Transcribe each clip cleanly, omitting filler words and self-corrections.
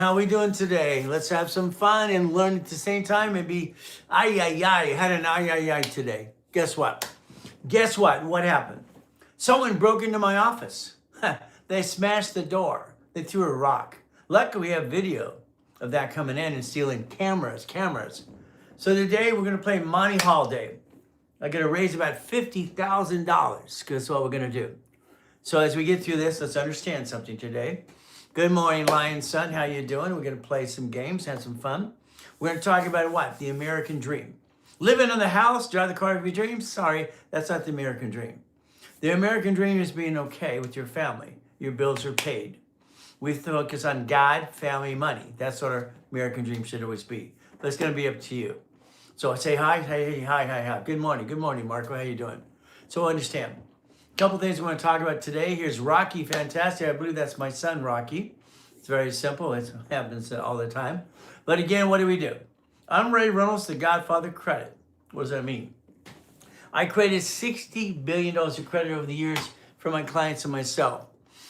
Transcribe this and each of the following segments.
How we doing today? Let's have some fun and learn at the same time and be ay ay ay. Had an ay ay ay today. Guess what? Guess what? What happened? Someone broke into my office. They smashed the door. They threw a rock. Luckily, we have video of that coming in and stealing cameras. So today we're gonna play Monty Hall Day. I'm gonna raise about $50,000 because that's what we're gonna do. So as we get through this, let's understand something today. Good morning, Lion Son. How you doing? We're going to play some games, have some fun. We're going to talk about what? The American dream. Living in the house, drive the car of your dreams? Sorry, that's not the American dream. The American dream is being okay with your family. Your bills are paid. We focus on God, family, money. That's what our American dream should always be. But it's going to be up to you. So I say hi. Good morning, Marco. How you doing? So understand. Couple things we want to talk about today. Here's Rocky, fantastic. I believe that's my son, Rocky. It's very simple. It happens all the time. But again, what do? I'm Ray Reynolds, the Godfather of credit. What does that mean? I created $60 billion of credit over the years for my clients and myself.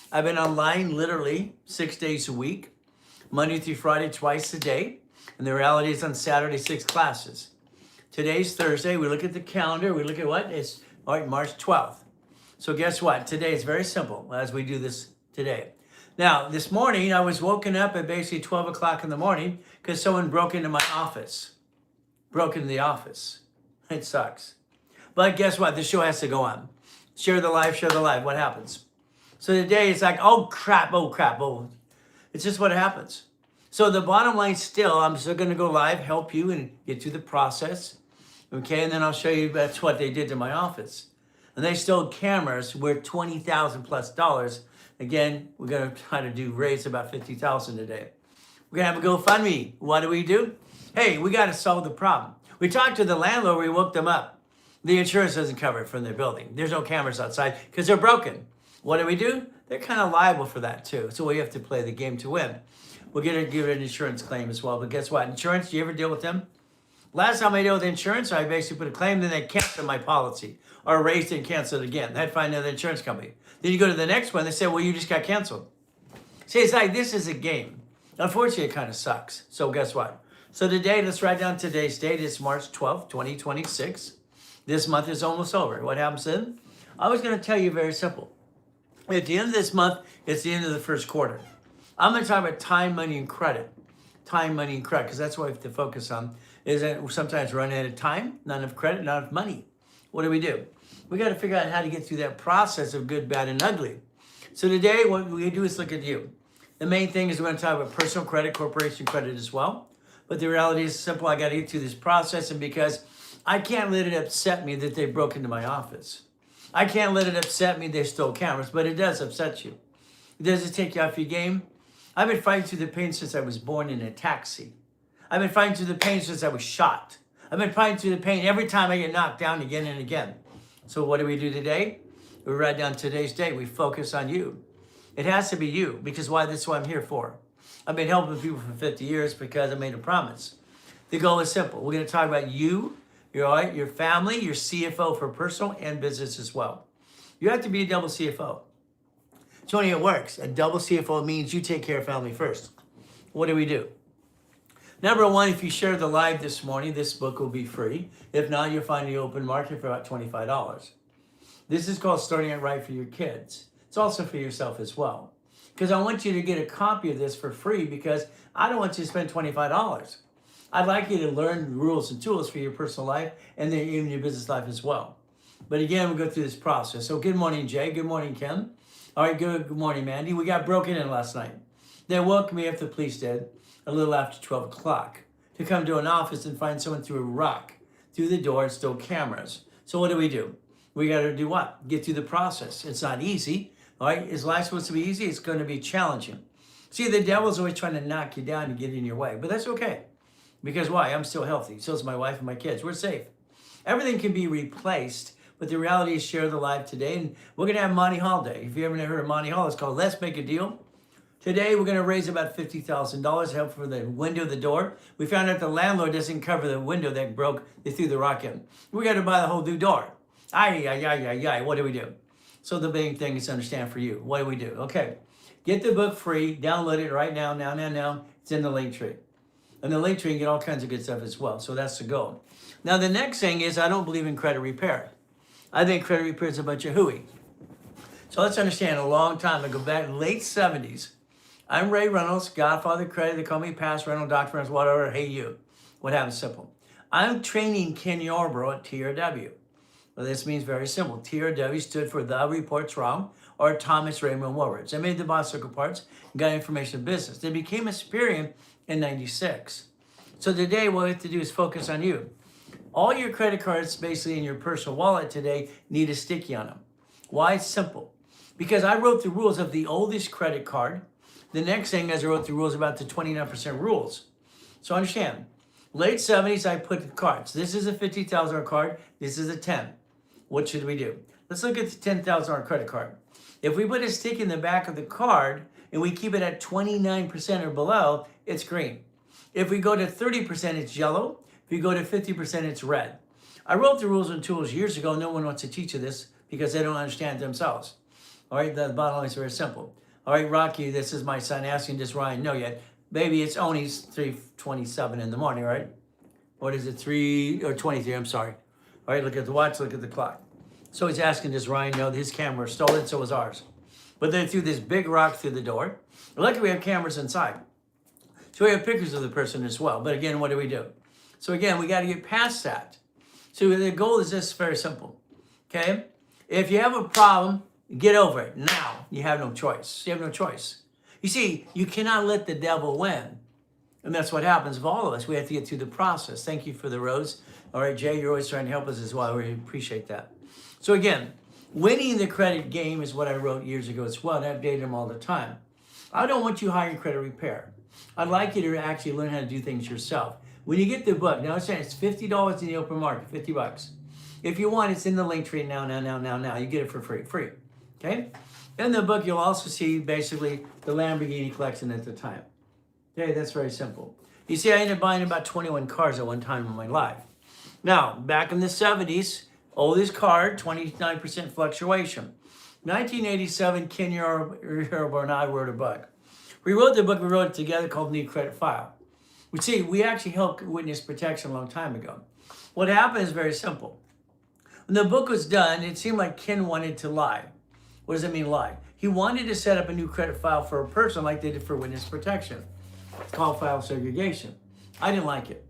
I've been online literally 6 days a week, Monday through Friday, twice a day. And the reality is on Saturday, 6 classes. Today's Thursday. We look at the calendar. We look at what? It's March 12th. So guess what? Today is very simple as we do this today. Now, this morning, I was woken up at basically 12 o'clock in the morning because someone broke into my office. Broke into the office. It sucks. But guess what? The show has to go on. Share the live. What happens? So today it's like, oh crap. It's just what happens. So the bottom line still, I'm still going to go live, help you and get through the process. Okay, and then I'll show you that's what they did to my office. And they stole cameras worth $20,000 plus. Again, we're going to try to raise about $50,000 today. We're going to have a GoFundMe. What do? Hey, we got to solve the problem. We talked to the landlord. We woke them up. The insurance doesn't cover it from their building. There's no cameras outside because they're broken. What do? They're kind of liable for that too. So we have to play the game to win. We're going to give it an insurance claim as well. But guess what? Insurance, do you ever deal with them? Last time I dealt with insurance, I basically put a claim, then they canceled my policy or raised it and canceled it again. I'd find another insurance company. Then you go to the next one, they say, well, you just got canceled. See, it's like this is a game. Unfortunately, it kind of sucks. So guess what? So today, let's write down today's date. It's March 12th, 2026. This month is almost over. What happens then? I was going to tell you very simple. At the end of this month, it's the end of the first quarter. I'm going to talk about time, money, and credit. Time, money, and credit, because that's what we have to focus on. Is that sometimes run out of time, not enough credit, not enough money. What do? We got to figure out how to get through that process of good, bad, and ugly. So today, what we do is look at you. The main thing is we're going to talk about personal credit, corporation credit as well. But the reality is simple. I got to get through this process, and because I can't let it upset me that they broke into my office. I can't let it upset me they stole cameras, but it does upset you. Does it take you off your game? I've been fighting through the pain since I was born in a taxi. I've been fighting through the pain since I was shot. I've been fighting through the pain every time I get knocked down again and again. So what do we do today? We write down today's date. We focus on you. It has to be you because why? That's what I'm here for. I've been helping people for 50 years because I made a promise. The goal is simple. We're going to talk about you, your family, your CFO for personal and business as well. You have to be a double CFO. It's only it works. A double CFO means you take care of family first. What do? Number one, if you share the live this morning, this book will be free. If not, you'll find the open market for about $25. This is called Starting It Right for Your Kids. It's also for yourself as well. Because I want you to get a copy of this for free because I don't want you to spend $25. I'd like you to learn rules and tools for your personal life and then even your business life as well. But again, we'll go through this process. So good morning, Jay. Good morning, Kim. All right, good morning, Mandy. We got broken in last night. They woke me up, the police did, a little after 12 o'clock to come to an office and find someone threw a rock through the door and stole cameras. So what do? We got to do what? Get through the process. It's not easy. All right, is life supposed to be easy? It's going to be challenging. See, the devil's always trying to knock you down and get in your way, but that's okay. Because why? I'm still healthy. So is my wife and my kids. We're safe. Everything can be replaced, but the reality is share the live today. And we're going to have Monty Hall Day. If you ever heard of Monty Hall, it's called Let's Make a Deal. Today, we're going to raise about $50,000 help for the window, the door. We found out the landlord doesn't cover the window that broke. They threw the rock in. We got to buy the whole new door. What do? So the big thing is to understand for you. What do? Okay. Get the book free. Download it right now. It's in the link tree. And the link tree, you get all kinds of good stuff as well. So that's the goal. Now, the next thing is I don't believe in credit repair. I think credit repair is a bunch of hooey. So let's understand, a long time ago, back in the late 70s, I'm Ray Reynolds, Godfather Credit. They call me Past Reynolds, Dr. Reynolds, whatever. Hey, you. What happens? Simple. I'm training Ken Yarbrough at TRW. Well, this means very simple. TRW stood for The Report's Wrong, or Thomas Raymond Woolworths. I made the bicycle parts and got information business. They became a Superior in 96. So today, what we have to do is focus on you. All your credit cards, basically in your personal wallet today, need a sticky on them. Why? It's simple. Because I wrote the rules of the oldest credit card. The next thing is I wrote the rules about the 29% rules. So understand, late 70s, I put the cards. This is a $50,000 card. This is a 10. What should we do? Let's look at the $10,000 credit card. If we put a stick in the back of the card and we keep it at 29% or below, it's green. If we go to 30%, it's yellow. If you go to 50%, it's red. I wrote the rules and tools years ago. No one wants to teach you this because they don't understand it themselves. All right, the bottom line is very simple. All right, Rocky, this is my son asking, does Ryan know yet? Baby, it's only 3:27 in the morning, right? What is it, 3:23, I'm sorry. All right, look at the watch, look at the clock. So he's asking, does Ryan know that his camera was stolen? So was ours. But they threw this big rock through the door. Luckily, we have cameras inside. So we have pictures of the person as well. But again, what do? So again, we got to get past that. So the goal is just very simple, okay? If you have a problem, get over it. Now, you have no choice. You have no choice. You see, you cannot let the devil win. And that's what happens with all of us. We have to get through the process. Thank you for the rose. All right, Jay, you're always trying to help us as well. I really appreciate that. So again, winning the credit game is what I wrote years ago as well, and I update them all the time. I don't want you hiring credit repair. I'd like you to actually learn how to do things yourself. When you get the book, now it's $50 in the open market, $50. If you want, it's in the link tree now. You get it for free, okay? In the book, you'll also see basically the Lamborghini collection at the time. Okay, that's very simple. You see, I ended up buying about 21 cars at one time in my life. Now, back in the 70s, oldest card, 29% fluctuation. 1987, Ken Yarbrough and I wrote a book. We wrote it together called New Credit File. We actually helped witness protection a long time ago. What happened is very simple. When the book was done, it seemed like Ken wanted to lie. What does it mean, lie? He wanted to set up a new credit file for a person like they did for witness protection. It's called file segregation. I didn't like it.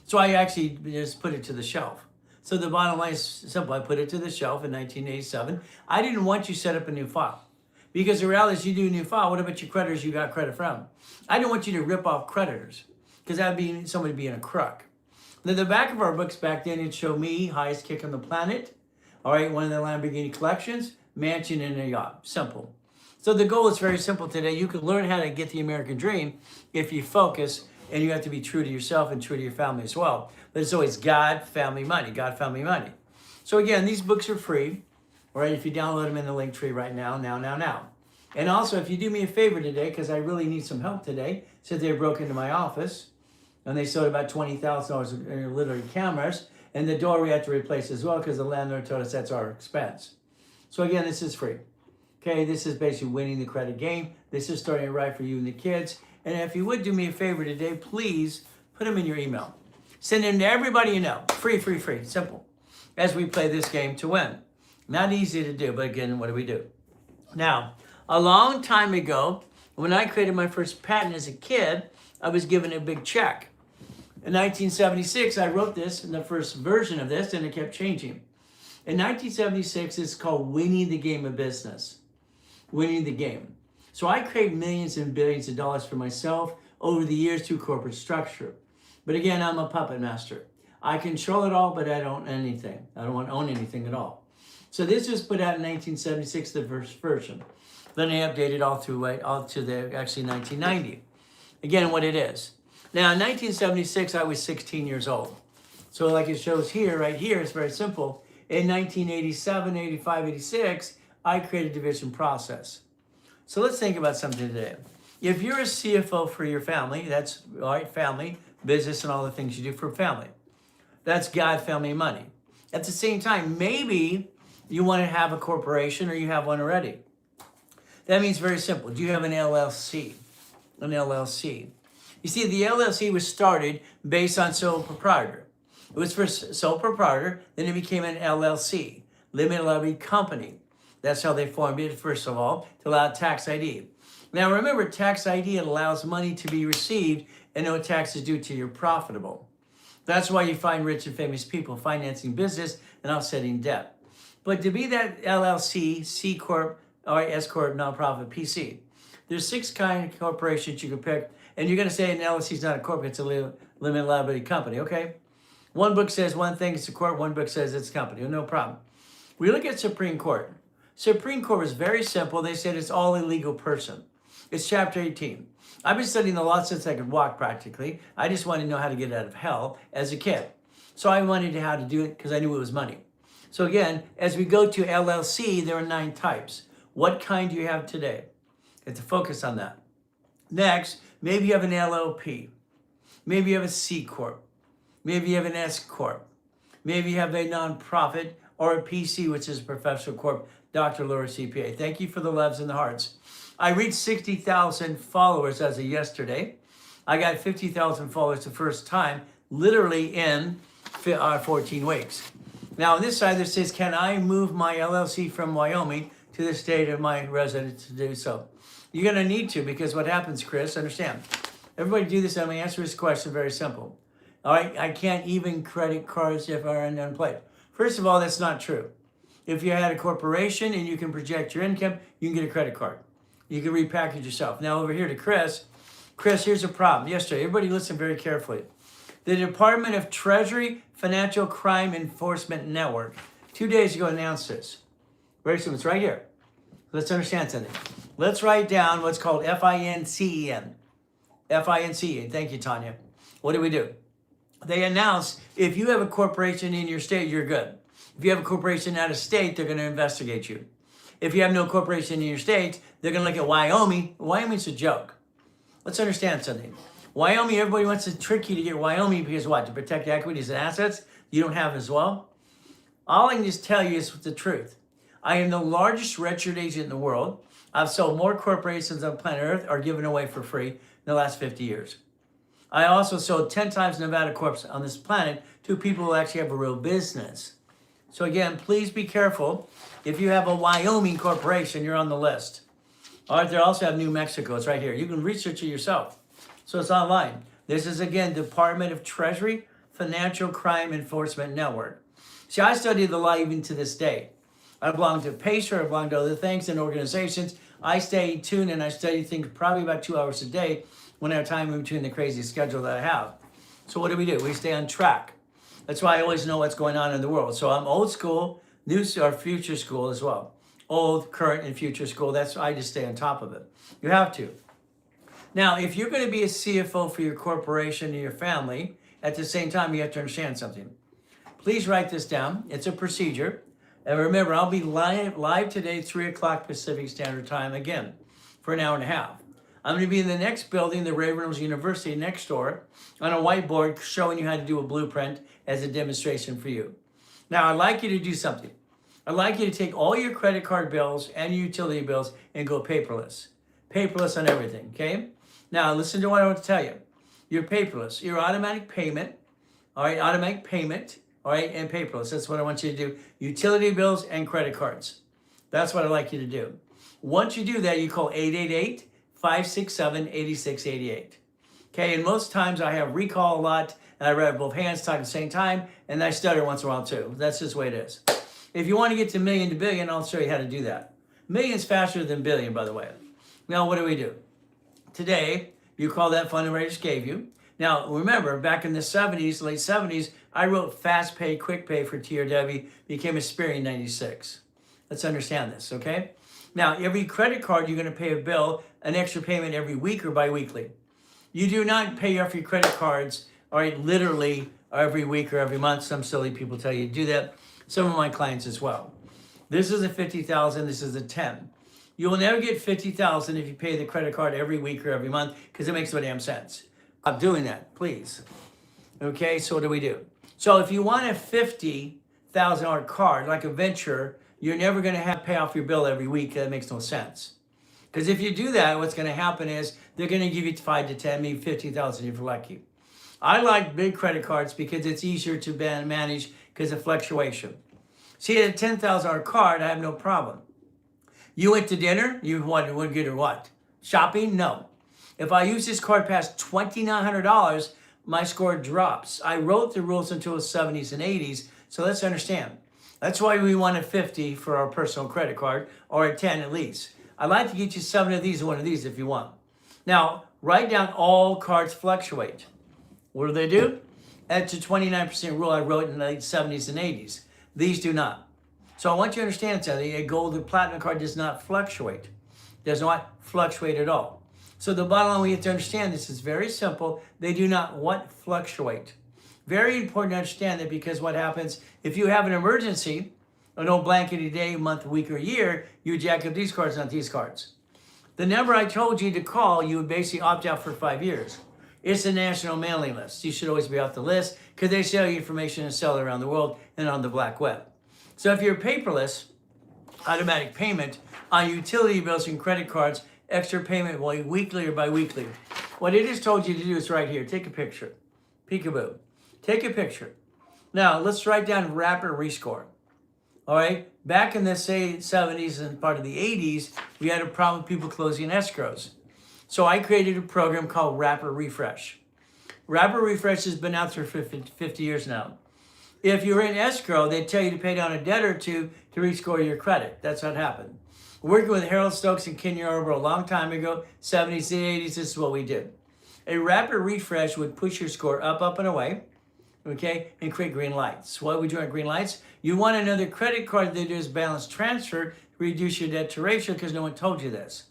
So I actually just put it to the shelf. So the bottom line is simple. I put it to the shelf in 1987. I didn't want you to set up a new file. Because the reality is you do a new file, what about your creditors you got credit from? I didn't want you to rip off creditors because that would be somebody being a crook. Then the back of our books back then, it'd show me, highest kick on the planet. All right, one of the Lamborghini collections, mansion and a yacht. Simple. So the goal is very simple today. You can learn how to get the American dream if you focus, and you have to be true to yourself and true to your family as well. But it's always God, family, money. God, family, money. So again, these books are free. All right, if you download them in the link tree right now. And also, if you do me a favor today, because I really need some help today, since they broke into my office, and they sold about $20,000 in literally cameras, and the door we had to replace as well because the landlord told us that's our expense. So again, this is free. Okay, this is basically winning the credit game. This is starting right for you and the kids. And if you would do me a favor today, please put them in your email. Send them to everybody you know. Free, simple. As we play this game to win. Not easy to do, but again, what do? Now, a long time ago, when I created my first patent as a kid, I was given a big check. In 1976, I wrote this in the first version of this, and it kept changing. In 1976, it's called winning the game of business. Winning the game. So I create millions and billions of dollars for myself over the years through corporate structure. But again, I'm a puppet master. I control it all, but I don't own anything. I don't want to own anything at all. So this was put out in 1976, the first version. Then I updated all to the actually 1990. Again, what it is. Now, in 1976, I was 16 years old. So like it shows here, right here, it's very simple. In 1987, 85, 86, I created division process. So let's think about something today. If you're a CFO for your family, that's all right, family, business, and all the things you do for family. That's God, family, money. At the same time, maybe you want to have a corporation or you have one already. That means very simple. Do you have an LLC? An LLC. You see, the LLC was started based on sole proprietor. It was for sole proprietor, then it became an LLC, limited liability company. That's how they formed it, first of all, to allow tax ID. Now remember, tax ID allows money to be received and no tax is due till you're profitable. That's why you find rich and famous people financing business and offsetting debt. But to be that LLC, C Corp, or S Corp, nonprofit, PC, there's 6 kind of corporations you can pick, and you're going to say an LLC is not a corp, it's a limited liability company, okay? One book says one thing, it's a corp, one book says it's a company, no problem. We look at Supreme Court. Supreme Court is very simple. They said it's all illegal person. It's chapter 18. I've been studying the law since I could walk practically. I just wanted to know how to get out of hell as a kid. So I wanted to know how to do it because I knew it was money. So again, as we go to LLC, there are 9 types. What kind do you have today? You have to focus on that. Next, maybe you have an LLP. Maybe you have a C Corp. Maybe you have an S Corp. Maybe you have a nonprofit or a PC, which is a professional corp, Dr. Laura CPA. Thank you for the loves and the hearts. I reached 60,000 followers as of yesterday. I got 50,000 followers the first time, literally in 14 weeks. Now on this side, there says, can I move my LLC from Wyoming to the state of my residence to do so? You're going to need to, because what happens, Chris, understand. Everybody do this. I'm going to answer this question very simple. All right, I can't even credit cards if I are unemployed. First of all, that's not true. If you had a corporation and you can project your income, you can get a credit card. You can repackage yourself. Now over here to Chris. Chris, here's a problem. Yesterday, everybody listen very carefully. The Department of Treasury Financial Crime Enforcement Network 2 days ago announced this. Very simple. It's right here. Let's understand something. Let's write down what's called FINCEN. FINCEN. Thank you, Tanya. What do? They announced if you have a corporation in your state, you're good. If you have a corporation out of state, they're going to investigate you. If you have no corporation in your state, they're going to look at Wyoming. Wyoming's a joke. Let's understand something. Wyoming, everybody wants to trick you to get Wyoming because what? To protect equities and assets you don't have as well? All I can just tell you is the truth. I am the largest registered agent in the world. I've sold more corporations on planet Earth or given away for free in the last 50 years. I also sold 10 times Nevada Corps on this planet to people who actually have a real business. So again, please be careful. If you have a Wyoming corporation, you're on the list. All right, they also have New Mexico. It's right here. You can research it yourself. So it's online. This is, again, Department of Treasury Financial Crime Enforcement Network. See, I study the law even to this day. I belong to Pacer. I belong to other things and organizations. I stay tuned and I study things probably about 2 hours a day when I have time in between the crazy schedule that I have. So what do? We stay on track. That's why I always know what's going on in the world. So I'm old school, new or future school as well. Old, current, and future school. That's why I just stay on top of it. You have to. Now, if you're going to be a CFO for your corporation and your family, at the same time, you have to understand something. Please write this down. It's a procedure. And remember, I'll be live today, 3 o'clock Pacific Standard Time again for an hour and a half. I'm going to be in the next building, the Ray Reynolds University next door, on a whiteboard showing you how to do a blueprint as a demonstration for you. Now, I'd like you to do something. I'd like you to take all your credit card bills and your utility bills and go paperless. Paperless on everything, okay? Now, listen to what I want to tell you. You're paperless. Your automatic payment, all right, all right, and paperless. That's what I want you to do. Utility bills and credit cards. That's what I'd like you to do. Once you do that, you call 888-567-8688. Okay, and most times I have recall a lot, and I read both hands talk at the same time, and I stutter once in a while too. That's just the way it is. If you want to get to million to billion, I'll show you how to do that. Million's faster than billion, by the way. Now, what do? Today, you call that phone number I just gave you. Now, remember, back in the 70s, late 70s, I wrote Fast Pay, Quick Pay for TRW, became a Spirit in 96. Let's understand this, okay? Now, every credit card, you're going to pay a bill, an extra payment every week or bi-weekly. You do not pay off your credit cards, all right, literally every week or every month. Some silly people tell you to do that. Some of my clients as well. This is a 50,000, this is a 10. You will never get 50,000 if you pay the credit card every week or every month because it makes no damn sense. Stop doing that, please. Okay, so what do? So if you want a $50,000 card, like a venture, you're never going to have to pay off your bill every week. That makes no sense. Because if you do that, what's going to happen is they're going to give you 5 to 10, maybe 50,000 if you're lucky. I like big credit cards because it's easier to manage because of fluctuation. See, at a $10,000 card, I have no problem. You went to dinner, you wanted to get or what? Shopping? No. If I use this card past $2,900, my score drops. I wrote the rules until the 70s and 80s, so let's understand. That's why we want a 50 for our personal credit card, or a 10 at least. I'd like to get you 7 of these and 1 of these if you want. Now, write down all cards fluctuate. What do they do? That's a 29% rule I wrote in the late 70s and 80s. These do not. So I want you to understand something. A gold or platinum card does not fluctuate. Does not fluctuate at all. So the bottom line we have to understand this is very simple. They do not what fluctuate. Very important to understand that, because what happens if you have an emergency, an old blankety day, month, week, or year, you jack up these cards, not these cards. The number I told you to call, you would basically opt out for 5 years. It's the national mailing list. You should always be off the list because they sell you information and sell it around the world and on the black web. So if you're paperless, automatic payment on utility bills and credit cards, extra payment weekly or bi-weekly. What it has told you to do is right here. Take a picture. Peekaboo. Take a picture. Now, let's write down rapid rescore. All right? Back in the, say, 70s and part of the 80s, we had a problem with people closing escrows. So I created a program called Rapid Refresh. Rapid Refresh has been out there for 50 years now. If you're in escrow, they tell you to pay down a debt or two to rescore your credit. That's what happened. Working with Harold Stokes and Ken Yarborough a long time ago, 70s and 80s, this is what we did. A rapid refresh would push your score up, and away, okay, and create green lights. What would you want green lights? You want another credit card that does balance transfer to reduce your debt to ratio, because no one told you this.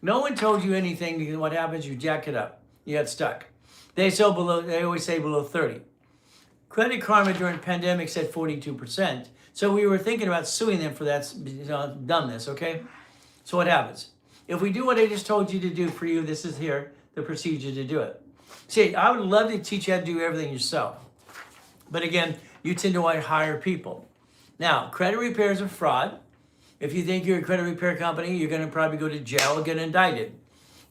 No one told you anything, because what happens, you jack it up. You get stuck. They always say below 30. Credit Karma during pandemic said 42%. So we were thinking about suing them for that dumbness, okay? So what happens? If we do what I just told you to do for you, this is here, the procedure to do it. See, I would love to teach you how to do everything yourself. But again, you tend to want to hire people. Now, credit repair is a fraud. If you think you're a credit repair company, you're going to probably go to jail or get indicted.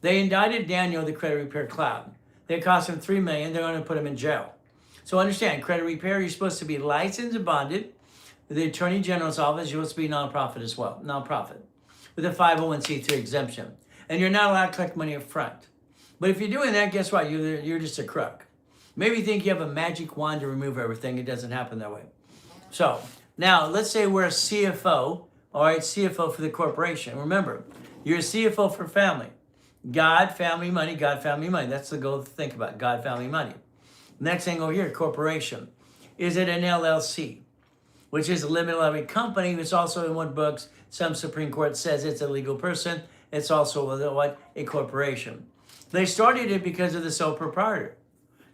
They indicted Daniel, the credit repair clown. They cost him $3 million. They're going to put him in jail. So understand, credit repair, you're supposed to be licensed and bonded. The Attorney General's office, you're supposed to be nonprofit as well, nonprofit, with a 501c3 exemption. And you're not allowed to collect money up front. But if you're doing that, guess what? You're just a crook. Maybe you think you have a magic wand to remove everything. It doesn't happen that way. So now let's say we're a CFO, all right, CFO for the corporation. Remember, you're a CFO for family. God, family, money, God, family, money. That's the goal to think about, God, family, money. Next thing over here, corporation. Is it an LLC? Which is a limited liability company. It's also in one book, some Supreme Court says it's a legal person. It's also a corporation. They started it because of the sole proprietor.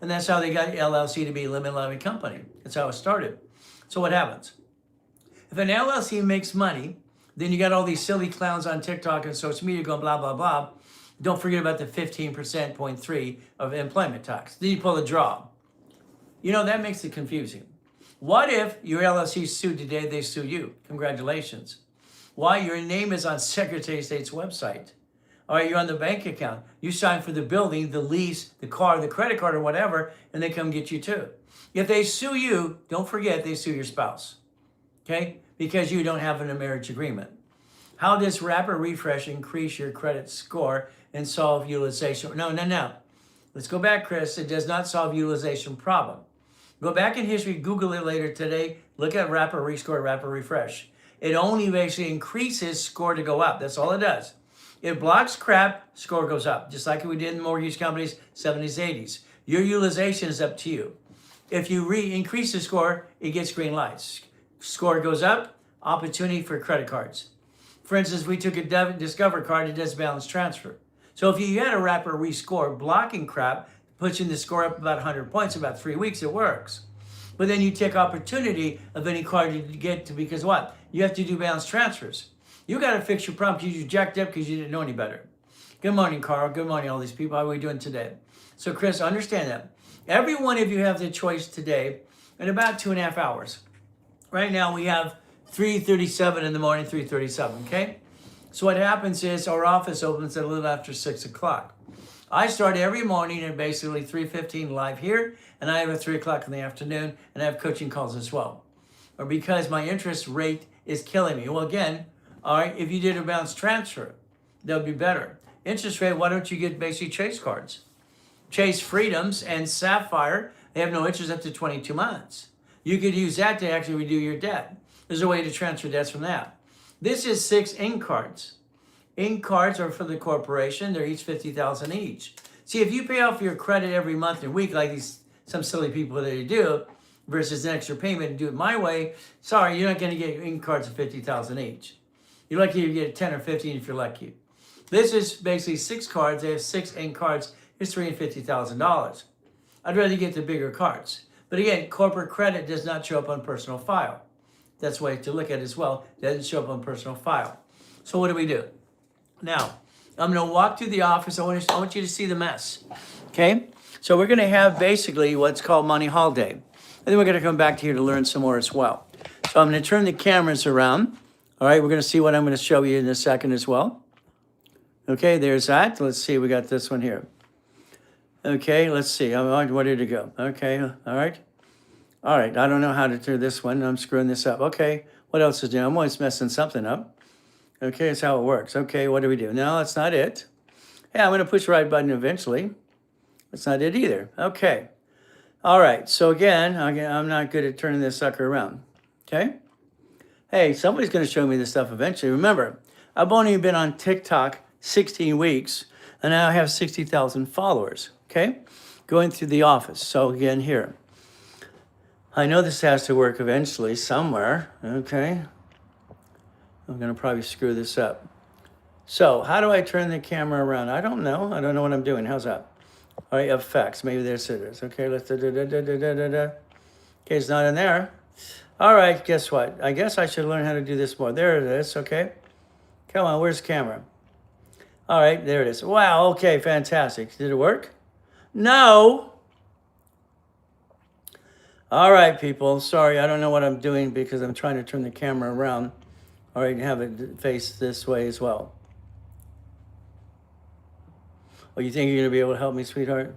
And that's how they got LLC to be a limited liability company. That's how it started. So what happens? If an LLC makes money, then you got all these silly clowns on TikTok and social media going blah, blah, blah. Don't forget about the 15.3% of employment tax. Then you pull a draw. You know, that makes it confusing. What if your LLC is sued today, they sue you? Congratulations. Why? Your name is on Secretary of State's website. All right, you're on the bank account. You sign for the building, the lease, the car, the credit card, or whatever, and they come get you too. If they sue you, don't forget they sue your spouse, okay? Because you don't have a marriage agreement. How does rapid refresh increase your credit score and solve utilization? No. Let's go back, Chris. It does not solve utilization problem. Go back in history, Google it later today. Look at rapid rescore, rapid refresh. It only basically increases score to go up. That's all it does. It blocks crap, score goes up. Just like we did in mortgage companies, 70s, 80s. Your utilization is up to you. If you increase the score, it gets green lights. Score goes up, opportunity for credit cards. For instance, we took a Discover card, it does balance transfer. So if you had a rapid rescore, blocking crap, pushing the score up about 100 points, about 3 weeks, it works. But then you take opportunity of any card you get to, because what? You have to do balance transfers. You got to fix your problem because you jacked up because you didn't know any better. Good morning, Carl. Good morning, all these people. How are we doing today? So, Chris, understand that. Every one of you have the choice today in about 2.5 hours. Right now, we have 3:37 in the morning, 3:37, okay? So what happens is our office opens at a little after 6 o'clock. I start every morning at basically 3:15 live here, and I have a 3 o'clock in the afternoon, and I have coaching calls as well. Or because my interest rate is killing me. Well, again, all right, if you did a balance transfer, that would be better. Interest rate, why don't you get basically Chase cards? Chase Freedoms and Sapphire, they have no interest up to 22 months. You could use that to actually redo your debt. There's a way to transfer debts from that. This is 6 ink cards. Ink cards are for the corporation. They're each $50,000 each. See, if you pay off your credit every month and week, like some silly people that do, versus an extra payment and do it my way, sorry, you're not going to get ink cards of $50,000 each. You're lucky you get 10 or 15 if you're lucky. This is basically 6 cards. They have 6 ink cards. It's $350,000. I'd rather get the bigger cards. But again, corporate credit does not show up on personal file. That's a way to look at it as well. It doesn't show up on personal file. So what do? Now, I'm going to walk through the office. I want you to see the mess. Okay? So we're going to have basically what's called Money Holiday. And then we're going to come back to here to learn some more as well. So I'm going to turn the cameras around. All right, we're going to see what I'm going to show you in a second as well. Okay, there's that. Let's see, we got this one here. Okay, let's see. Where did it go? Okay, all right. All right, I don't know how to do this one. I'm screwing this up. Okay, what else is new? I'm always messing something up. Okay, that's how it works. Okay, what do we do? No, that's not it. Yeah, I'm going to push the right button eventually. That's not it either. Okay. All right, so again, I'm not good at turning this sucker around. Okay? Hey, somebody's going to show me this stuff eventually. Remember, I've only been on TikTok 16 weeks, and now I have 60,000 followers. Okay? Going through the office. So again, here. I know this has to work eventually somewhere. Okay? I'm going to probably screw this up. So how do I turn the camera around? I don't know. I don't know what I'm doing. How's that? All right, effects. Maybe there's it is. Okay, let's Okay, it's not in there. All right, guess what? I guess I should learn how to do this more. There it is, okay? Come on, where's the camera? All right, there it is. Wow, okay, fantastic. Did it work? No. All right, people. Sorry, I don't know what I'm doing because I'm trying to turn the camera around. All right, have it face this way as well. Oh, you think you're going to be able to help me, sweetheart?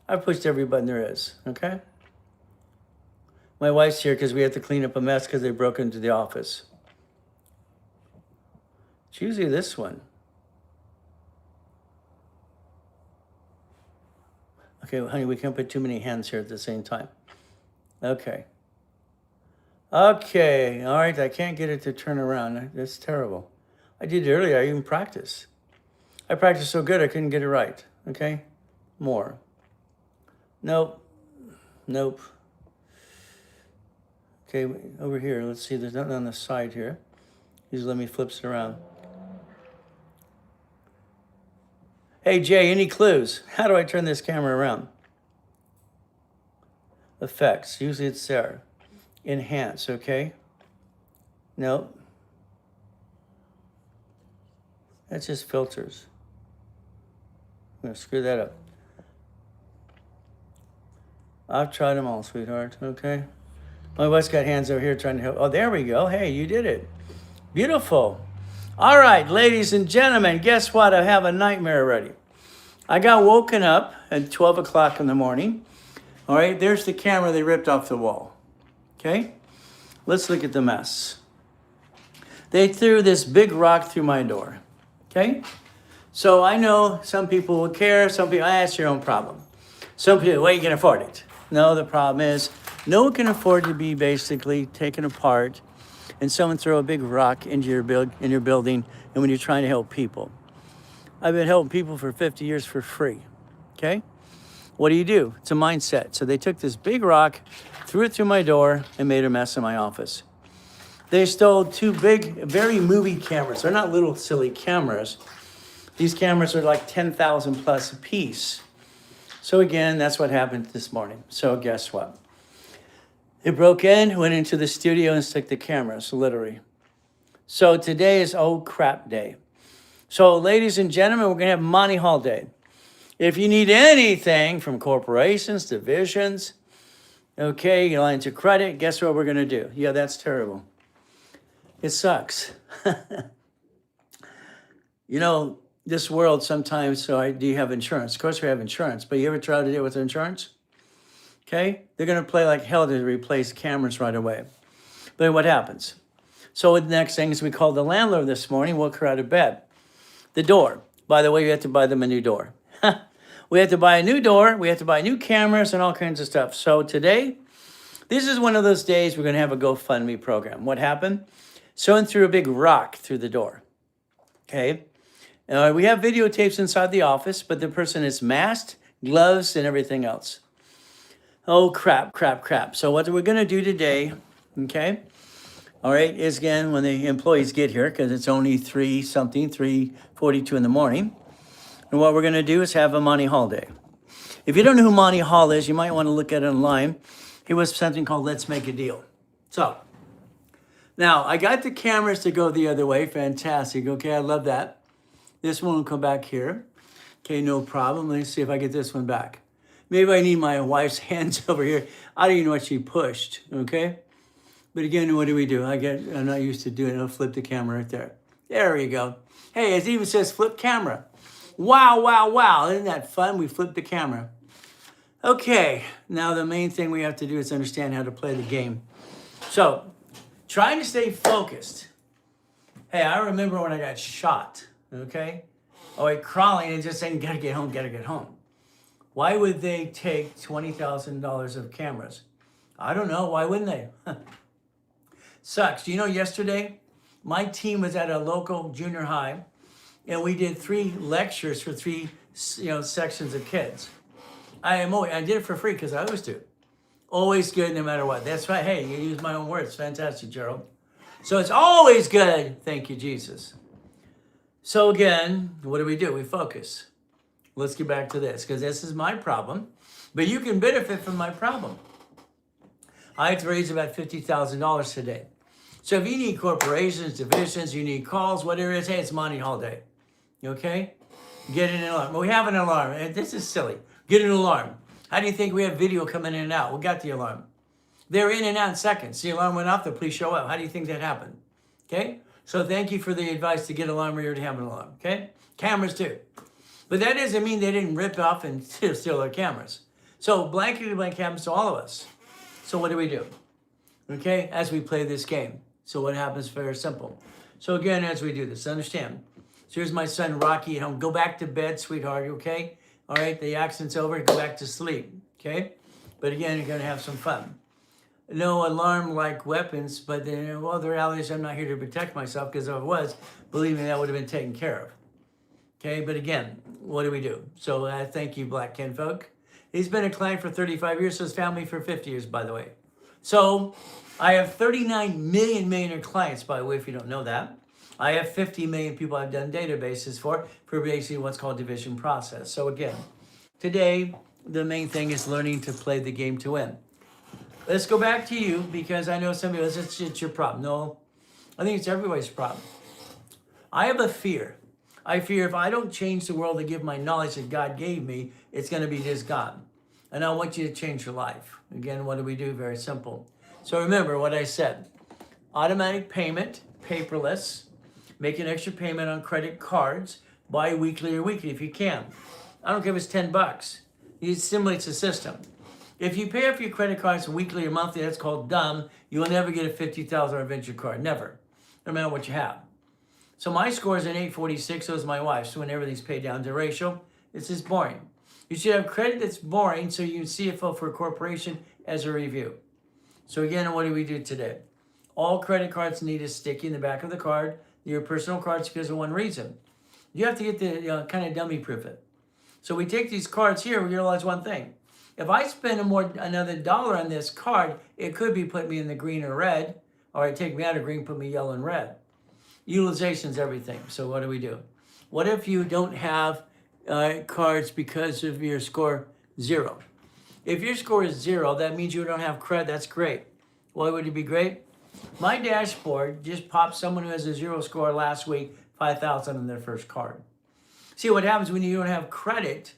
I've pushed every button there is, okay? My wife's here because we have to clean up a mess because they broke into the office. It's usually this one. Okay, well, honey, we can't put too many hands here at the same time. Okay. Okay, all right, I can't get it to turn around. That's terrible. I did it earlier, I even practiced. I practiced so good I couldn't get it right, okay? More. Nope. Nope. Okay, over here, let's see, there's nothing on the side here. Just let me flip it around. Hey, Jay, any clues? How do I turn this camera around? Effects, usually it's there. Enhance, okay? Nope. That's just filters. I'm gonna screw that up. I've tried them all, sweetheart, okay? My wife's got hands over here trying to help. Oh, there we go. Hey, you did it. Beautiful. All right, ladies and gentlemen, guess what? I have a nightmare already. I got woken up at 12 o'clock in the morning. All right, there's the camera they ripped off the wall. Okay? Let's look at the mess. They threw this big rock through my door. Okay? So I know some people will care. Some people, that's your own problem. Some people, well, you can afford it. No, the problem is no one can afford to be basically taken apart and someone throw a big rock into your building and when you're trying to help people. I've been helping people for 50 years for free. Okay? What do? It's a mindset. So they took this big rock, threw it through my door, and made a mess in my office. They stole 2 big, very movie cameras. They're not little silly cameras. These cameras are like 10,000 plus a piece. So again, that's what happened this morning. So guess what? They broke in, went into the studio and took the cameras, literally. So today is oh crap day. So ladies and gentlemen, we're gonna have Money Hall Day. If you need anything from corporations, divisions, okay, lines of credit, guess what we're gonna do? Yeah, that's terrible. It sucks. You know, this world sometimes, do you have insurance? Of course we have insurance, but you ever try to deal with insurance? Okay, they're going to play like hell to replace cameras right away. But what happens? So the next thing is we called the landlord this morning, woke her out of bed. The door. By the way, we have to buy them a new door. We have to buy a new door. We have to buy new cameras and all kinds of stuff. So today, this is one of those days we're going to have a GoFundMe program. What happened? Someone threw a big rock through the door. Okay. We have videotapes inside the office, but the person is masked, gloves, and everything else. Oh, crap. So what we're going to do today, okay, all right, is again, when the employees get here, because it's only 3:42 in the morning, and what we're going to do is have a Monty Hall day. If you don't know who Monty Hall is, you might want to look at it online. He was something called Let's Make a Deal. So, now, I got the cameras to go the other way. Fantastic. Okay, I love that. This one will come back here. Okay, no problem. Let's see if I get this one back. Maybe I need my wife's hands over here. I don't even know what she pushed, okay? But again, what do we do? I'm not used to doing it. I'll flip the camera right there. There we go. Hey, it even says flip camera. Wow. Isn't that fun? We flipped the camera. Okay, now the main thing we have to do is understand how to play the game. So, trying to stay focused. Hey, I remember when I got shot, okay? Crawling and just saying, gotta get home. Why would they take $20,000 of cameras? I don't know. Why wouldn't they? Sucks. You know, yesterday, my team was at a local junior high, and we did 3 lectures for 3, sections of kids. I did it for free because I always do. Always good no matter what. That's right. Hey, you use my own words. Fantastic, Gerald. So it's always good. Thank you, Jesus. So again, what do? We focus. Let's get back to this because this is my problem, but you can benefit from my problem. I have to raise about $50,000 today. So if you need corporations, divisions, you need calls, whatever it is, hey, it's Monty Hall Day. Okay? Get an alarm. Well, we have an alarm. This is silly. Get an alarm. How do you think we have video coming in and out? We got the alarm. They're in and out in seconds. The alarm went off, the police show up. How do you think that happened? Okay? So thank you for the advice to get an alarm or you already have an alarm. Okay? Cameras too. But that doesn't mean they didn't rip off and steal our cameras. So blankety blank happens to all of us. So what do? Okay? As we play this game. So what happens? Very simple. So again, as we do this, understand. So here's my son Rocky at home. Go back to bed, sweetheart, okay? All right, the accident's over, go back to sleep, okay? But again, you're gonna have some fun. No alarm-like weapons, but the reality is I'm not here to protect myself because if I was, believe me, that would have been taken care of. Okay, but again, what do? So thank you, Black Kinfolk. He's been a client for 35 years, so his family for 50 years, by the way. So I have 39 million clients, by the way, if you don't know that. I have 50 million people I've done databases for basically what's called division process. So again, today, the main thing is learning to play the game to win. Let's go back to you because I know some people say it's your problem. No, I think it's everybody's problem. I have a fear. I fear if I don't change the world to give my knowledge that God gave me, it's going to be just gone. And I want you to change your life. Again, what do? Very simple. So remember what I said. Automatic payment, paperless. Make an extra payment on credit cards, bi-weekly or weekly if you can. I don't care if it's $10. It stimulates the system. If you pay off your credit cards weekly or monthly, that's called dumb. You will never get a $50,000 venture card. Never. No matter what you have. So my score is an 846, so is my wife's. So when everything's paid down to ratio, it's just boring. You should have credit that's boring so you can CFO for a corporation as a review. So again, what do we do today? All credit cards need a sticky in the back of the card. Your personal cards because of one reason. You have to get the kind of dummy proof it. So we take these cards here, we realize one thing. If I spend another $1 on this card, it could be put me in the green or red, or it take me out of green, put me yellow and red. Utilization's everything. So what do? What if you don't have cards because of your score 0? If your score is 0, that means you don't have credit. That's great. Why would it be great? My dashboard just popped someone who has a 0 score last week, 5,000 on their first card. See what happens when you don't have credit,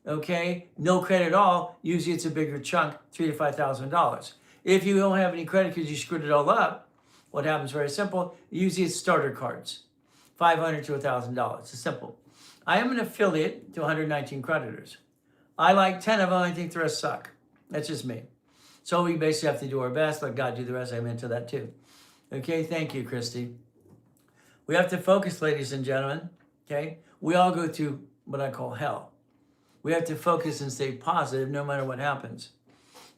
okay? No credit at all, usually it's a bigger chunk, $3,000 to $5,000. If you don't have any credit because you screwed it all up, what happens? Very simple, usually it's starter cards. $500 to $1,000. It's simple. I am an affiliate to 119 creditors. I like 10 of them. I think the rest suck. That's just me. So we basically have to do our best. Let God do the rest. I'm into that too. Okay, thank you, Christy. We have to focus, ladies and gentlemen. Okay, we all go through what I call hell. We have to focus and stay positive no matter what happens.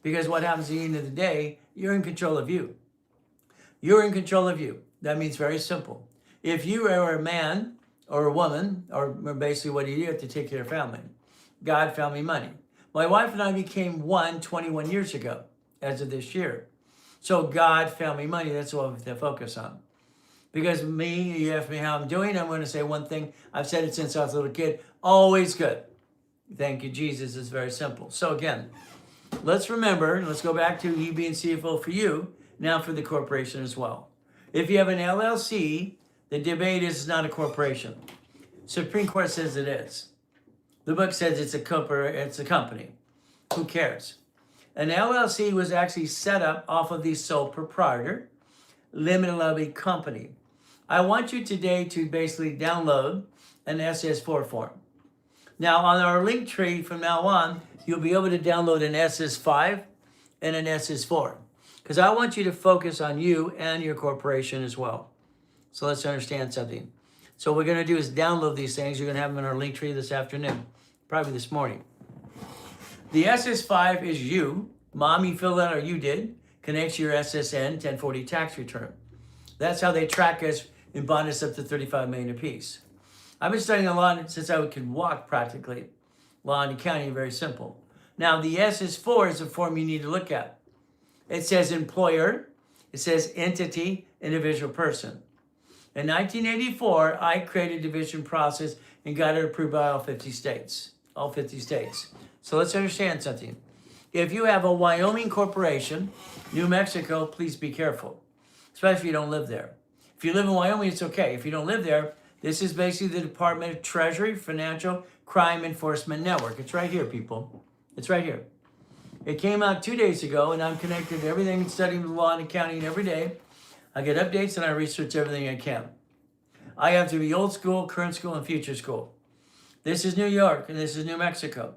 Because what happens at the end of the day, you're in control of you. You're in control of you. That means very simple. If you are a man or a woman, or basically what do you have to take care of family? God, family, money. My wife and I became one 21 years ago, as of this year. So God, family, money, that's what we have to focus on. Because me, you ask me how I'm doing, I'm going to say one thing. I've said it since I was a little kid. Always good. Thank you, Jesus. It's very simple. So again, let's remember, let's go back to you being CFO for you, now for the corporation as well. If you have an LLC, the debate is it's not a corporation. Supreme Court says it is. The book says it's a company. Who cares? An LLC was actually set up off of the sole proprietor, limited liability company. I want you today to basically download an SS4 form. Now on our link tree from now on, you'll be able to download an SS5 and an SS4. Because I want you to focus on you and your corporation as well. So let's understand something. So what we're going to do is download these things. You're going to have them in our link tree this afternoon, probably this morning. The SS5 is you. Mom, you filled out or you did. Connects to your SSN 1040 tax return. That's how they track us and bond us up to $35 million apiece. I've been studying a lot since I could walk practically. Law and accounting, very simple. Now the SS4 is a form you need to look at. It says employer, it says entity, individual person. In 1984, I created a division process and got it approved by all 50 states. All 50 states. So let's understand something. If you have a Wyoming corporation, New Mexico, please be careful. Especially if you don't live there. If you live in Wyoming, it's okay. If you don't live there, this is basically the Department of Treasury Financial Crime Enforcement Network. It's right here, people. It's right here. It came out 2 days ago, and I'm connected to everything, studying the law and accounting every day. I get updates, and I research everything I can. I have to be old school, current school, and future school. This is New York, and this is New Mexico.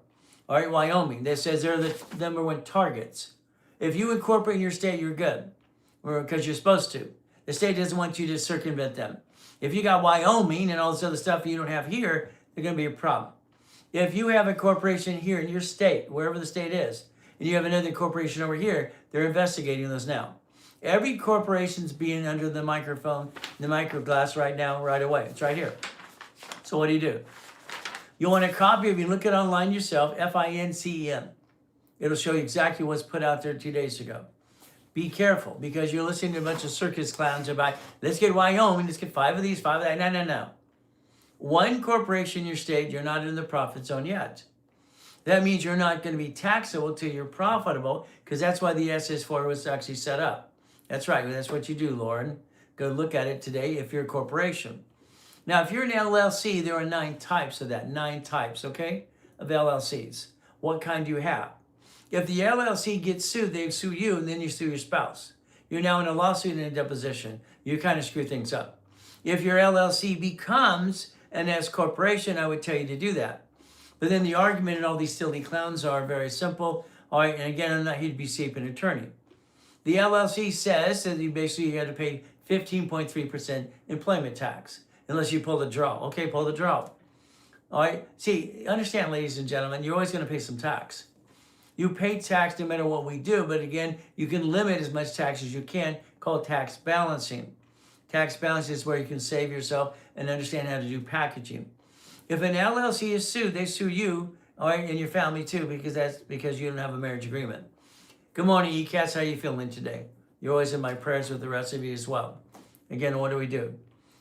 All right, Wyoming. This says they're the #1 targets. If you incorporate in your state, you're good, because you're supposed to. The state doesn't want you to circumvent them. If you got Wyoming and all this other stuff you don't have here, they're going to be a problem. If you have a corporation here in your state, wherever the state is, and you have another corporation over here, they're investigating those now. Every corporation's being under the microphone, the microglass right now, right away. It's right here. So what do? You want a copy of it, look it online yourself, FINCEN. It'll show you exactly what's put out there 2 days ago. Be careful, because you're listening to a bunch of circus clowns about, let's get Wyoming, let's get 5 of these, 5 of that. No. One corporation in your state, you're not in the profit zone yet. That means you're not going to be taxable till you're profitable, because that's why the SS4 was actually set up. That's right, that's what you do, Lauren. Go look at it today if you're a corporation. Now, if you're an LLC, there are 9 types of that, 9 types, okay, of LLCs. What kind do you have? If the LLC gets sued, they sue you, and then you sue your spouse. You're now in a lawsuit and a deposition. You kind of screw things up. If your LLC becomes an S corporation, I would tell you to do that. But then the argument and all these silly clowns are very simple. All right, and again, I'm not here to be safe an attorney. The LLC says that you basically had to pay 15.3% employment tax, unless you pull the draw. Okay, pull the draw. All right, see, understand, ladies and gentlemen, you're always going to pay some tax. You pay tax no matter what we do, but again, you can limit as much tax as you can, called tax balancing. Tax balancing is where you can save yourself and understand how to do packaging. If an LLC is sued, they sue you, all right, and your family too, because that's because you don't have a marriage agreement. Good morning, ECATs. How are you feeling today? You're always in my prayers with the rest of you as well. Again, what do?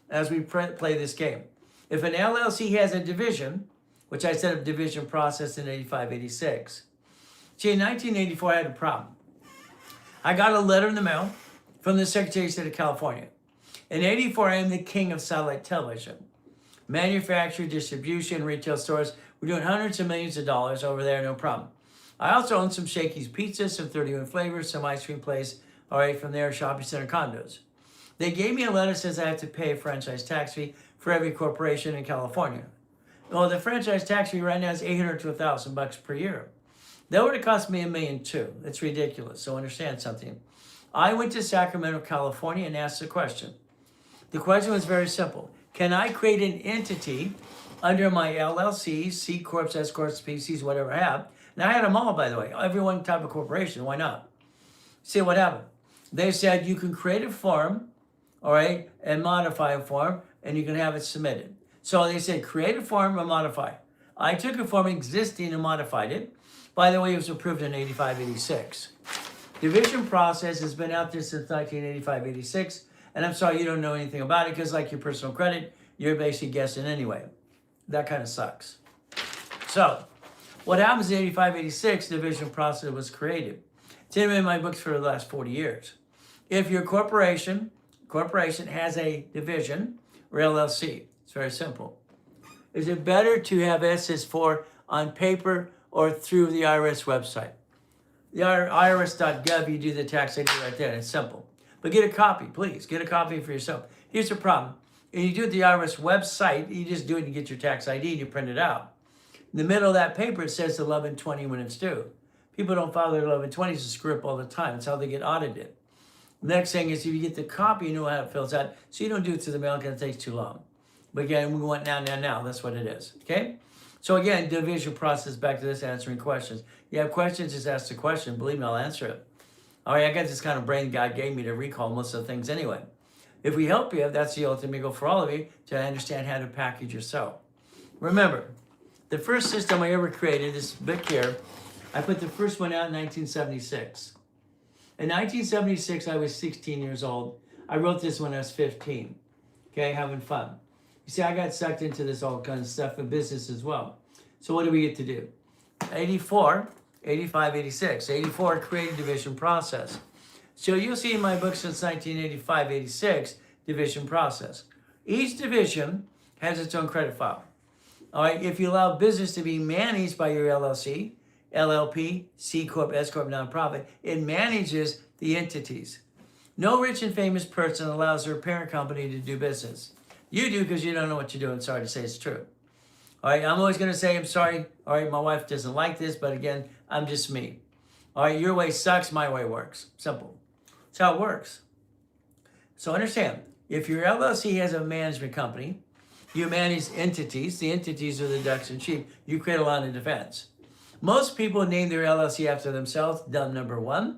As we play this game, if an LLC has a division, which I set up division process in 85, 86. See, in 1984, I had a problem. I got a letter in the mail from the Secretary of State of California. In 84, I am the king of satellite television. Manufacture, distribution, retail stores. We're doing hundreds of millions of dollars over there, no problem. I also own some Shakey's Pizza, some 31 flavors, some ice cream place, all right, from there, shopping center condos. They gave me a letter that says I have to pay a franchise tax fee for every corporation in California. Well, the franchise tax fee right now is $800 to $1,000 per year. That would have cost me $1.2 million. It's ridiculous. So understand something. I went to Sacramento, California, and asked the question. The question was very simple. Can I create an entity under my LLCs, C Corps, S Corps, PCs, whatever I have? And I had them all, by the way. Every one type of corporation. Why not? See what happened. They said you can create a form, all right, and modify a form, and you can have it submitted. So they said create a form and modify. I took a form existing and modified it. By the way, it was approved in 85-86. Division process has been out there since 1985-86, and I'm sorry you don't know anything about it because like your personal credit, you're basically guessing anyway. That kind of sucks. So what happens in 85-86, division process was created. It's in my books for the last 40 years. If your corporation has a division or LLC, it's very simple. Is it better to have SS4 on paper or through the IRS website? The IRS.gov, you do the tax ID right there, and it's simple. But get a copy, please. Get a copy for yourself. Here's the problem. When you do it at the IRS website, you just do it to get your tax ID and you print it out. In the middle of that paper, it says 11/20 when it's due. People don't follow their 11/20s to screw up all the time. It's how they get audited. Next thing is if you get the copy, you know how it fills out. So you don't do it to the mail because it takes too long. But again, we want now. That's what it is. Okay? So again, division process, back to this, answering questions. You have questions, just ask the question. Believe me, I'll answer it. All right, I got this kind of brain God gave me to recall most of the things anyway. If we help you, that's the ultimate goal for all of you, to understand how to package yourself. Remember, the first system I ever created, this book here, I put the first one out in 1976. In 1976, I was 16 years old. I wrote this when I was 15. Okay, having fun. You see, I got sucked into this all kind of stuff in business as well. So what do we get to do? 84, 85, 86. 84, created division process. So you'll see in my book since 1985, 86, division process. Each division has its own credit file. All right, if you allow business to be managed by your LLC, LLP, C Corp, S Corp, nonprofit, it manages the entities. No rich and famous person allows their parent company to do business. You do because you don't know what you're doing. Sorry to say it's true. All right, I'm always going to say I'm sorry. All right, my wife doesn't like this, but again, I'm just me. All right, your way sucks, my way works. Simple. That's how it works. So understand, if your LLC has a management company, you manage entities. The entities are the ducks and sheep. You create a line of defense. Most people name their LLC after themselves, dumb number 1.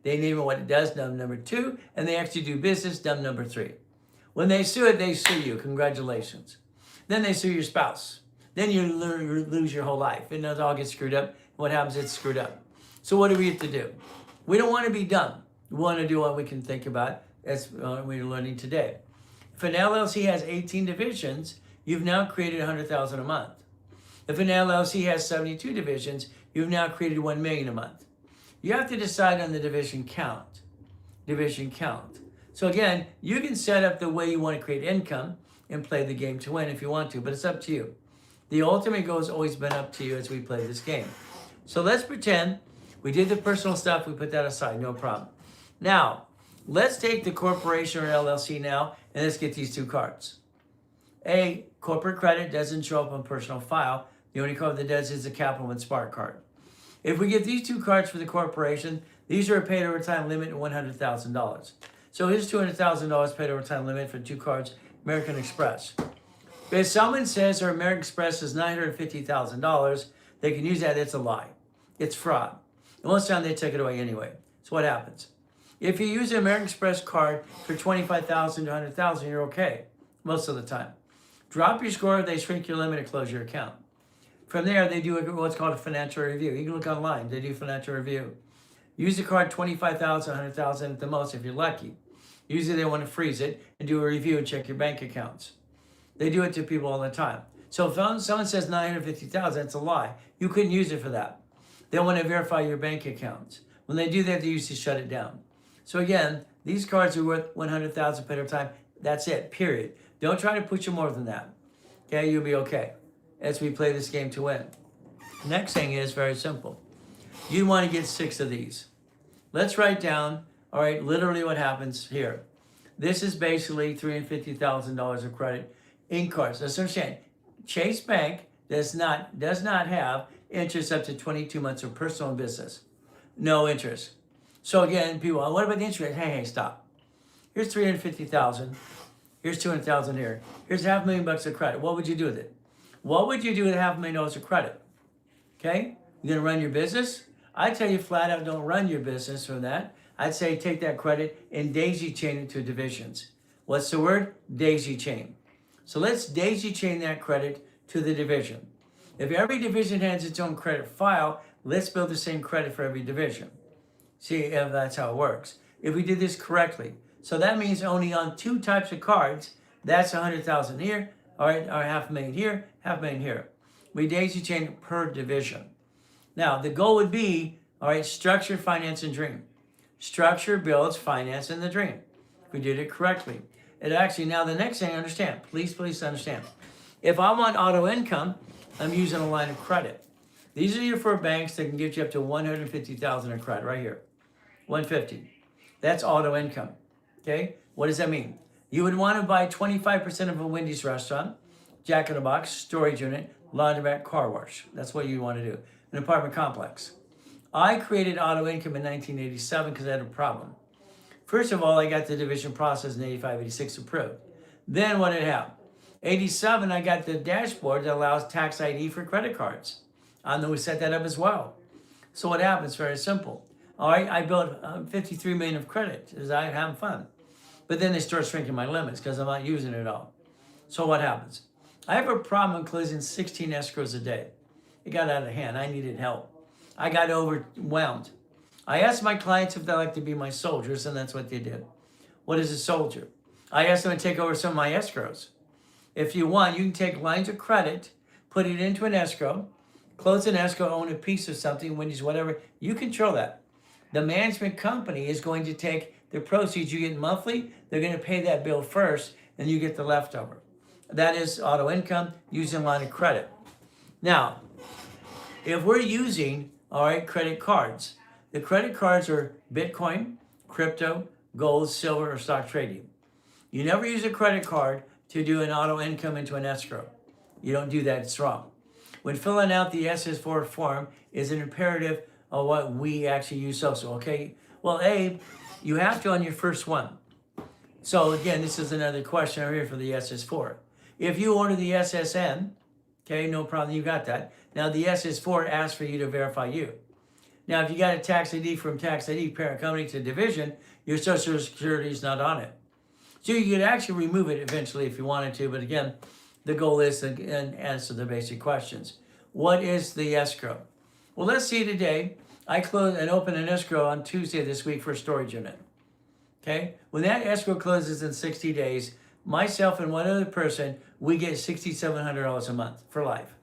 They name it what it does, dumb number 2. And they actually do business, dumb number 3. When they sue it, they sue you. Congratulations. Then they sue your spouse. Then you lose your whole life. And it all gets screwed up. What happens? It's screwed up. So what do we have to do? We don't want to be dumb. We want to do what we can think about. That's what we're learning today. If an LLC has 18 divisions, you've now created $100,000 a month. If an LLC has 72 divisions, you've now created $1 million a month. You have to decide on the division count. Division count. So again, you can set up the way you want to create income and play the game to win if you want to, but it's up to you. The ultimate goal has always been up to you as we play this game. So let's pretend we did the personal stuff, we put that aside, no problem. Now, let's take the corporation or LLC now, and let's get these two cards. A, corporate credit doesn't show up on personal file. The only card that does is the Capital One Spark card. If we get these two cards for the corporation, these are a paid overtime limit of $100,000. So here's $200,000 paid overtime limit for 2 cards, American Express. If someone says our American Express is $950,000, they can use that, it's a lie. It's fraud. And most of the time they took it away anyway. So what happens? If you use an American Express card for $25,000 to $100,000, you're okay, most of the time. Drop your score, they shrink your limit and close your account. From there, they do what's called a financial review. You can look online, they do financial review. Use the card $25,000, $100,000 at the most if you're lucky. Usually they want to freeze it and do a review and check your bank accounts. They do it to people all the time. So if someone says $950,000, it's a lie. You couldn't use it for that. They want to verify your bank accounts. When they do that, they usually shut it down. So again, these cards are worth $100,000 per time. That's it, period. Don't try to put you more than that. Okay, you'll be okay as we play this game to win. Next thing is very simple. You want to get 6 of these. Let's write down, all right, literally what happens here. This is basically $350,000 of credit in cards. Let's understand. Chase Bank does not have interest up to 22 months of personal and business. No interest. So again, people, what about the interest rate? Hey, stop. Here's 350,000. Here's 200,000 here. Here's $500,000 of credit. What would you do with it? What would you do with $500,000 of credit? Okay? You're gonna run your business? I tell you flat out, don't run your business from that. I'd say take that credit and daisy chain it to divisions. What's the word? Daisy chain. So let's daisy chain that credit to the division. If every division has its own credit file, let's build the same credit for every division. See if that's how it works. If we did this correctly. So that means only on 2 types of cards, that's 100,000 here, all right, or $500,000 here, $500,000 here. We daisy chain per division. Now, the goal would be, all right, structure, finance, and dream. Structure builds finance in the dream. If we did it correctly. It actually, now the next thing, understand, please understand. If I want auto income, I'm using a line of credit. These are your 4 banks that can give you up to 150,000 in credit, right here. 150. That's auto income. Okay? What does that mean? You would want to buy 25% of a Wendy's restaurant, Jack in the Box, storage unit, laundromat, car wash. That's what you want to do. An apartment complex. I created auto income in 1987 because I had a problem. First of all, I got the division process in 85, 86 approved. Then what did it have? 87, I got the dashboard that allows tax ID for credit cards. I know we set that up as well. So what happens? Very simple. All right, I built 53 million of credit because I'm having fun. But then they start shrinking my limits because I'm not using it all. So what happens? I have a problem closing 16 escrows a day. It got out of hand. I needed help. I got overwhelmed. I asked my clients if they'd like to be my soldiers, and that's what they did. What is a soldier? I asked them to take over some of my escrows. If you want, you can take lines of credit, put it into an escrow, close an escrow, own a piece of something, Wendy's, whatever. You control that. The management company is going to take the proceeds you get monthly. They're going to pay that bill first, and you get the leftover. That is auto income using line of credit. Now, if we're using, all right, credit cards, the credit cards are Bitcoin, crypto, gold, silver, or stock trading. You never use a credit card to do an auto income into an escrow. You don't do that, it's wrong. When filling out the SS4 form is an imperative of what we actually use also, okay? Well, A, you have to on your first one. So again, this is another question over here for the SS4. If you order the SSN, okay, no problem, you got that. Now the SS4 asks for you to verify you. Now, if you got a tax ID from tax ID, parent company to division, your Social Security is not on it. So you could actually remove it eventually if you wanted to, but again, the goal is to answer the basic questions. What is the escrow? Well, let's see today. I close and open an escrow on Tuesday this week for a storage unit. Okay? When that escrow closes in 60 days, myself and one other person, we get $6,700 a month for life.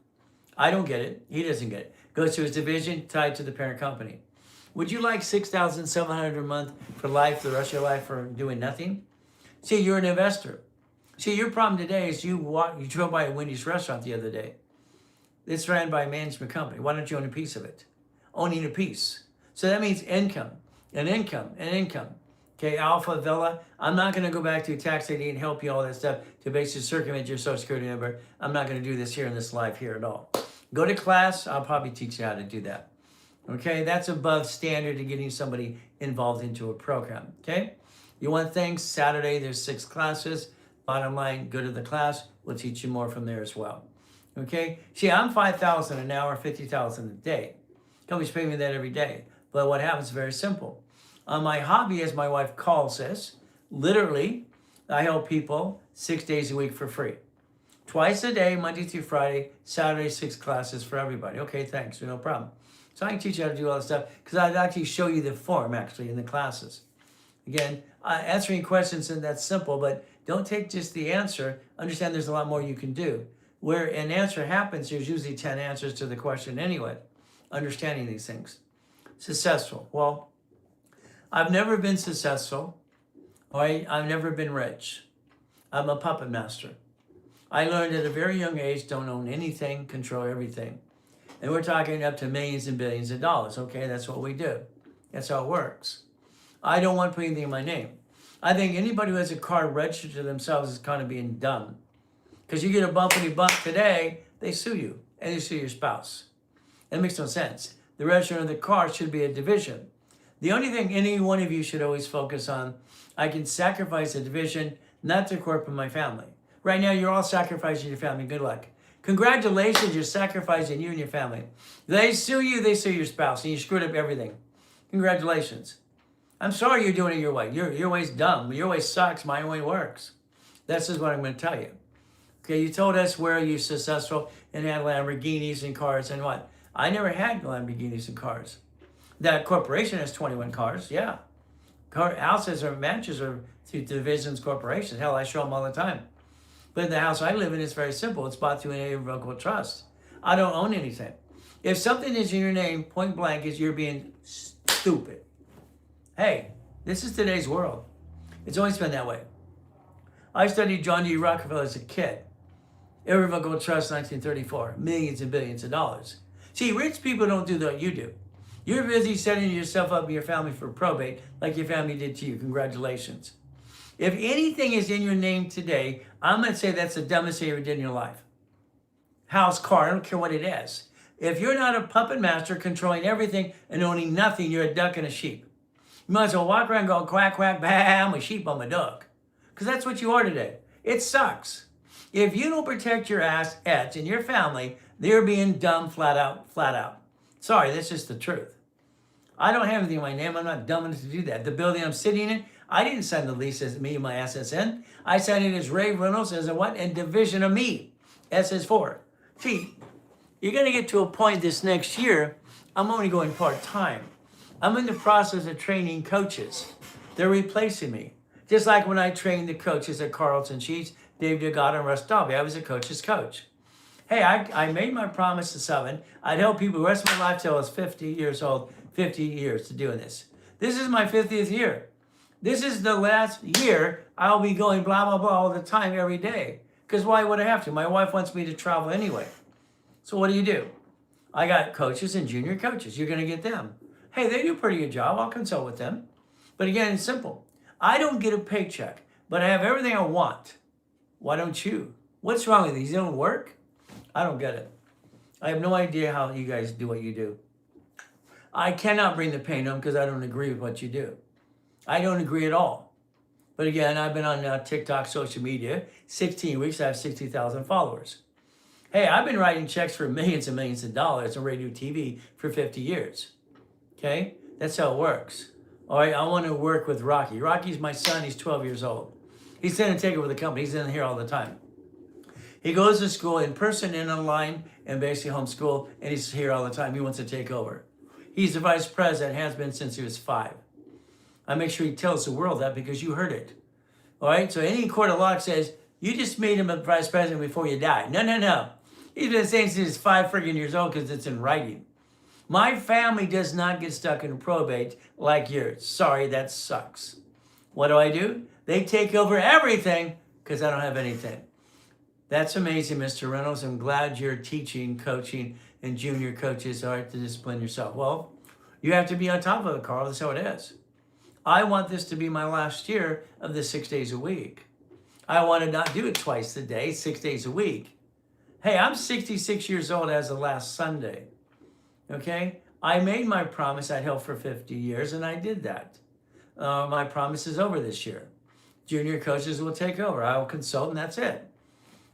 I don't get it. He doesn't get it. Goes to his division tied to the parent company. Would you like $6,700 a month for life, the rest of your life, for doing nothing? See, you're an investor. See, your problem today is you drove by a Wendy's restaurant the other day. It's ran by a management company. Why don't you own a piece of it? Owning a piece. So that means income, and income, and income. Okay, Alpha, Villa. I'm not going to go back to tax ID and help you all that stuff to basically circumvent your Social Security number. I'm not going to do this here in this live here at all. Go to class. I'll probably teach you how to do that. Okay, that's above standard to getting somebody involved into a program. Okay, you want things? Saturday, there's 6 classes. Bottom line, go to the class. We'll teach you more from there as well. Okay, see, I'm $5,000 an hour, $50,000 a day. Companies pay me that every day. But what happens is very simple. My hobby, as my wife calls this, literally, I help people 6 days a week for free. Twice a day, Monday through Friday, Saturday, 6 classes for everybody. Okay, thanks, no problem. So I can teach you how to do all this stuff because I'd actually show you the form actually in the classes. Again, answering questions isn't that simple, but don't take just the answer. Understand there's a lot more you can do. Where an answer happens, there's usually 10 answers to the question anyway. Understanding these things. Successful. Well, I've never been successful. All right? I've never been rich. I'm a puppet master. I learned at a very young age, don't own anything, control everything. And we're talking up to millions and billions of dollars. Okay, that's what we do. That's how it works. I don't want to put anything in my name. I think anybody who has a car registered to themselves is kind of being dumb. Because you get a bumpity bump today, they sue you, and they sue your spouse. That makes no sense. The registration of the car should be a division. The only thing any one of you should always focus on, I can sacrifice a division, not to corp in my family. Right now, you're all sacrificing your family. Good luck. Congratulations, you're sacrificing you and your family. They sue you, they sue your spouse, and you screwed up everything. Congratulations. I'm sorry you're doing it your way. Your way's dumb. Your way sucks. My way works. This is what I'm going to tell you. Okay, you told us where you're successful and had Lamborghinis and cars and what? I never had Lamborghinis and cars. That corporation has 21 cars, yeah. Houses or mansions are through divisions, corporations. Hell, I show them all the time. But the house I live in is very simple. It's bought through an irrevocable trust. I don't own anything. If something is in your name, point blank, is you're being stupid. Hey, this is today's world. It's always been that way. I studied John D. Rockefeller as a kid. Irrevocable trust, 1934. Millions and billions of dollars. See, rich people don't do what you do. You're busy setting yourself up and your family for probate like your family did to you. Congratulations. If anything is in your name today, I'm going to say that's the dumbest thing you ever did in your life. House, car, I don't care what it is. If you're not a puppet master controlling everything and owning nothing, you're a duck and a sheep. You might as well walk around going quack, quack, bah, I'm a sheep, I'm a duck. Because that's what you are today. It sucks. If you don't protect your assets and your family, they're being dumb flat out, flat out. Sorry, that's just the truth. I don't have anything in my name. I'm not dumb enough to do that. The building I'm sitting in, I didn't sign the lease as me and my assets in. I signed it as Ray Reynolds as a what? And division of me. SS4. See, you're going to get to a point this next year, I'm only going part-time. I'm in the process of training coaches. They're replacing me. Just like when I trained the coaches at Carlton Sheets, Dave Delgado and Russ Dalby. I was a coach's coach. Hey, I made my promise to someone. I'd help people the rest of my life till I was 50 years old, 50 years to doing this. This is my 50th year. This is the last year I'll be going blah, blah, blah all the time, every day. Because why would I have to? My wife wants me to travel anyway. So what do? I got coaches and junior coaches. You're going to get them. Hey, they do a pretty good job. I'll consult with them. But again, it's simple. I don't get a paycheck, but I have everything I want. Why don't you? What's wrong with these? You don't work? I don't get it. I have no idea how you guys do what you do. I cannot bring the pain home because I don't agree with what you do. I don't agree at all. But again, I've been on TikTok, social media, 16 weeks, I have 60,000 followers. Hey, I've been writing checks for millions and millions of dollars on radio TV for 50 years. Okay? That's how it works. All right, I want to work with Rocky. Rocky's my son, he's 12 years old. He's going to take over the company. He's in here all the time. He goes to school in person and online and basically homeschool, and he's here all the time. He wants to take over. He's the vice president, has been since he was 5. I make sure he tells the world that because you heard it. All right, so any court of law says, you just made him a vice president before you died. No, no, no. He's been saying since he's 5 friggin' years old because it's in writing. My family does not get stuck in probate like yours. Sorry, that sucks. What do? They take over everything because I don't have anything. That's amazing, Mr. Reynolds. I'm glad you're teaching, coaching, and junior coaches are to discipline yourself. Well, you have to be on top of it, Carl. That's how it is. I want this to be my last year of the 6 days a week. I want to not do it twice a day, 6 days a week. Hey, I'm 66 years old as of last Sunday. Okay? I made my promise I'd help for 50 years, and I did that. My promise is over this year. Junior coaches will take over. I will consult, and that's it.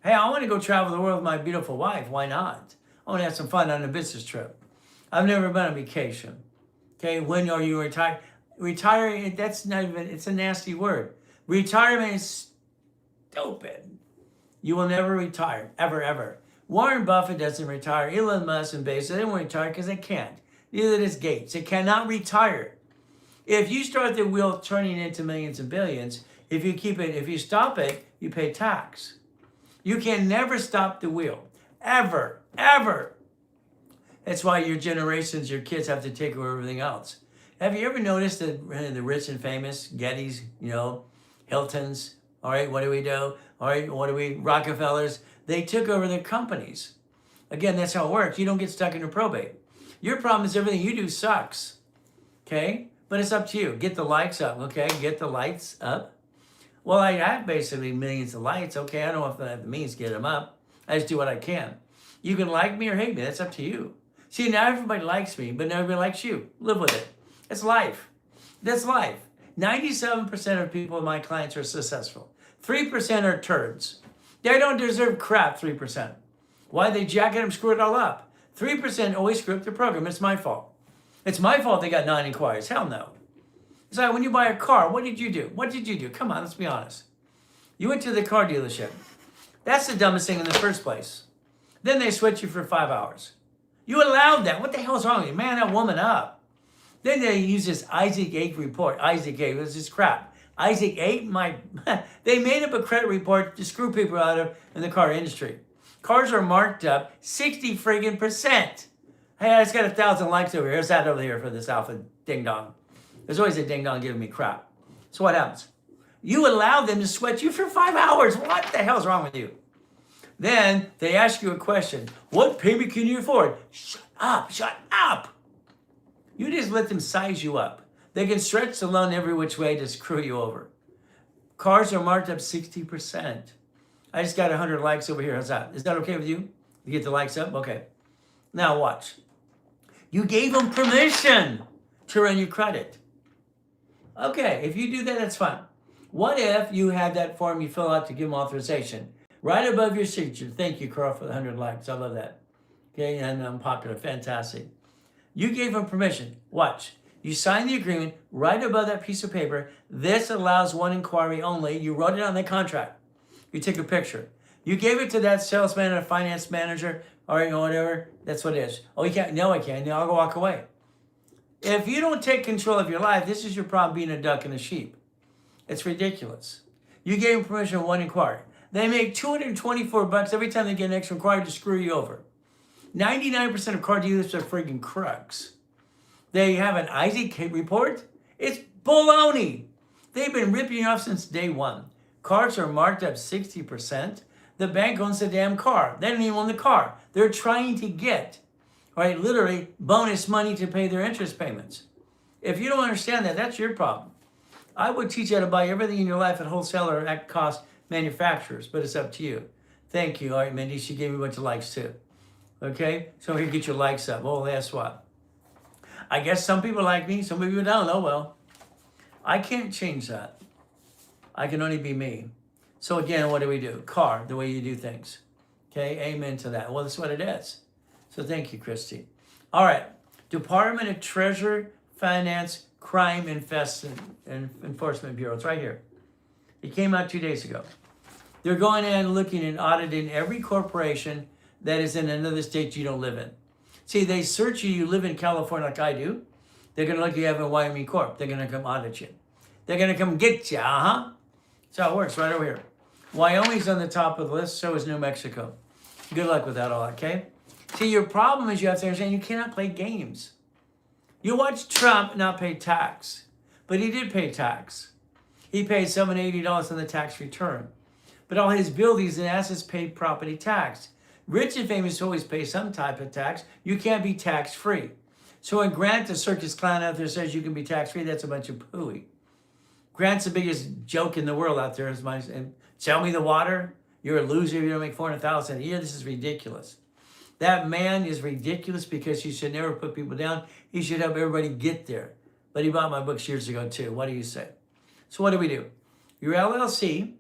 Hey, I want to go travel the world with my beautiful wife. Why not? I want to have some fun on a business trip. I've never been on vacation. Okay, when are you retired? Retiring, that's not even, it's a nasty word. Retirement is stupid. You will never retire, ever, ever. Warren Buffett doesn't retire. Elon Musk and Bezos, they won't retire because they can't. Neither does Gates. They cannot retire. If you start the wheel turning into millions and billions, if you stop it, you pay tax. You can never stop the wheel. Ever, ever. That's why your generations, your kids have to take over everything else. Have you ever noticed that the rich and famous, Gettys, Hiltons, all right, what do we do? All right, Rockefellers, they took over their companies. Again, that's how it works. You don't get stuck into probate. Your problem is everything you do sucks, okay? But it's up to you. Get the likes up, okay? Get the lights up. Well, I have basically millions of likes. Okay, I don't know if I have the means to get them up. I just do what I can. You can like me or hate me. That's up to you. See, now everybody likes me, but not everybody likes you. Live with it. It's life. That's life. 97% of people, my clients, are successful. 3% are turds. They don't deserve crap, 3%. Why? They jack it and screw it all up. 3% always screw up the program. It's my fault. It's my fault they got 9 inquiries. Hell no. It's like when you buy a car, what did you do? What did you do? Come on, let's be honest. You went to the car dealership. That's the dumbest thing in the first place. Then they switch you for 5 hours. You allowed that. What the hell is wrong with you? Man that woman up. Then they use this Isaac 8 report. Isaac 8, this is crap. Isaac 8, they made up a credit report to screw people out of in the car industry. Cars are marked up 60 friggin' percent. Hey, I just got 1,000 likes over here. Here's that over here for this alpha ding dong. There's always a ding dong giving me crap. So what happens? You allow them to sweat you for 5 hours. What the hell's wrong with you? Then they ask you a question. What payment can you afford? Shut up, shut up. You just let them size you up. They can stretch the loan every which way to screw you over. Cars are marked up 60%. I just got 100 likes over here. How's that? Is that okay with you? You get the likes up? Okay. Now watch. You gave them permission to run your credit. Okay, if you do that, that's fine. What if you had that form you fill out to give them authorization? Right above your signature. Thank you, Carl, for the 100 likes. I love that. Okay, and I'm popular. Fantastic. You gave them permission. Watch. You sign the agreement right above that piece of paper. This allows one inquiry only. You wrote it on the contract. You take a picture. You gave it to that salesman or finance manager or whatever. That's what it is. Oh, you can't? No, I can't. No, I'll go walk away. If you don't take control of your life, this is your problem being a duck and a sheep. It's ridiculous. You gave them permission one inquiry. They make $224 every time they get an extra inquiry to screw you over. 99% of car dealers are friggin' crooks. They have an Isaac report. It's baloney. They've been ripping you off since day one. Cars are marked up 60%. The bank owns the damn car. They don't even own the car. They're trying to get, right, literally bonus money to pay their interest payments. If you don't understand that, that's your problem. I would teach you how to buy everything in your life at wholesale or at cost manufacturers, but it's up to you. Thank you. All right, Mindy, she gave me a bunch of likes too. Okay, so here, get your likes up. Well, guess what? I guess some people like me, some people don't. Oh, well. I can't change that. I can only be me. So again, what do? Car, the way you do things. Okay, amen to that. Well, that's what it is. So thank you, Christy. All right, Department of Treasury, Finance, Crime Enforcement Bureau. It's right here. It came out 2 days ago. They're going in and looking and auditing every corporation that is in another state you don't live in. See, they search you live in California like I do. They're going to look you have a Wyoming Corp. They're going to come audit you. They're going to come get you, That's how it works, right over here. Wyoming's on the top of the list, so is New Mexico. Good luck with that all, okay? See, your problem is you have to understand you cannot play games. You watch Trump not pay tax, but he did pay tax. He paid $780 on the tax return. But all his buildings and assets paid property tax. Rich and famous always pay some type of tax. You can't be tax-free. So when Grant, the circus clown out there, says you can be tax-free, that's a bunch of pooey. Grant's the biggest joke in the world out there. And sell me the water. You're a loser if you don't make $400,000 a year. This is ridiculous. That man is ridiculous because he should never put people down. He should help everybody get there. But he bought my books years ago too. What do you say? So what do? Your LLC,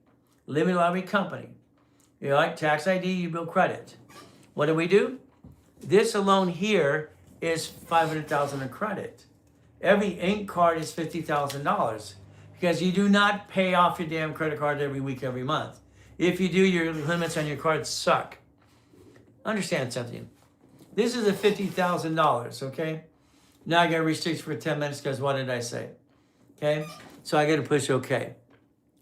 limited liability company. You like tax ID, you bill credit. What do? This alone here is $500,000 in credit. Every ink card is $50,000 because you do not pay off your damn credit card every week, every month. If you do, your limits on your cards suck. Understand something. This is a $50,000, okay? Now I got restricted for 10 minutes because what did I say? Okay? So I got to push okay.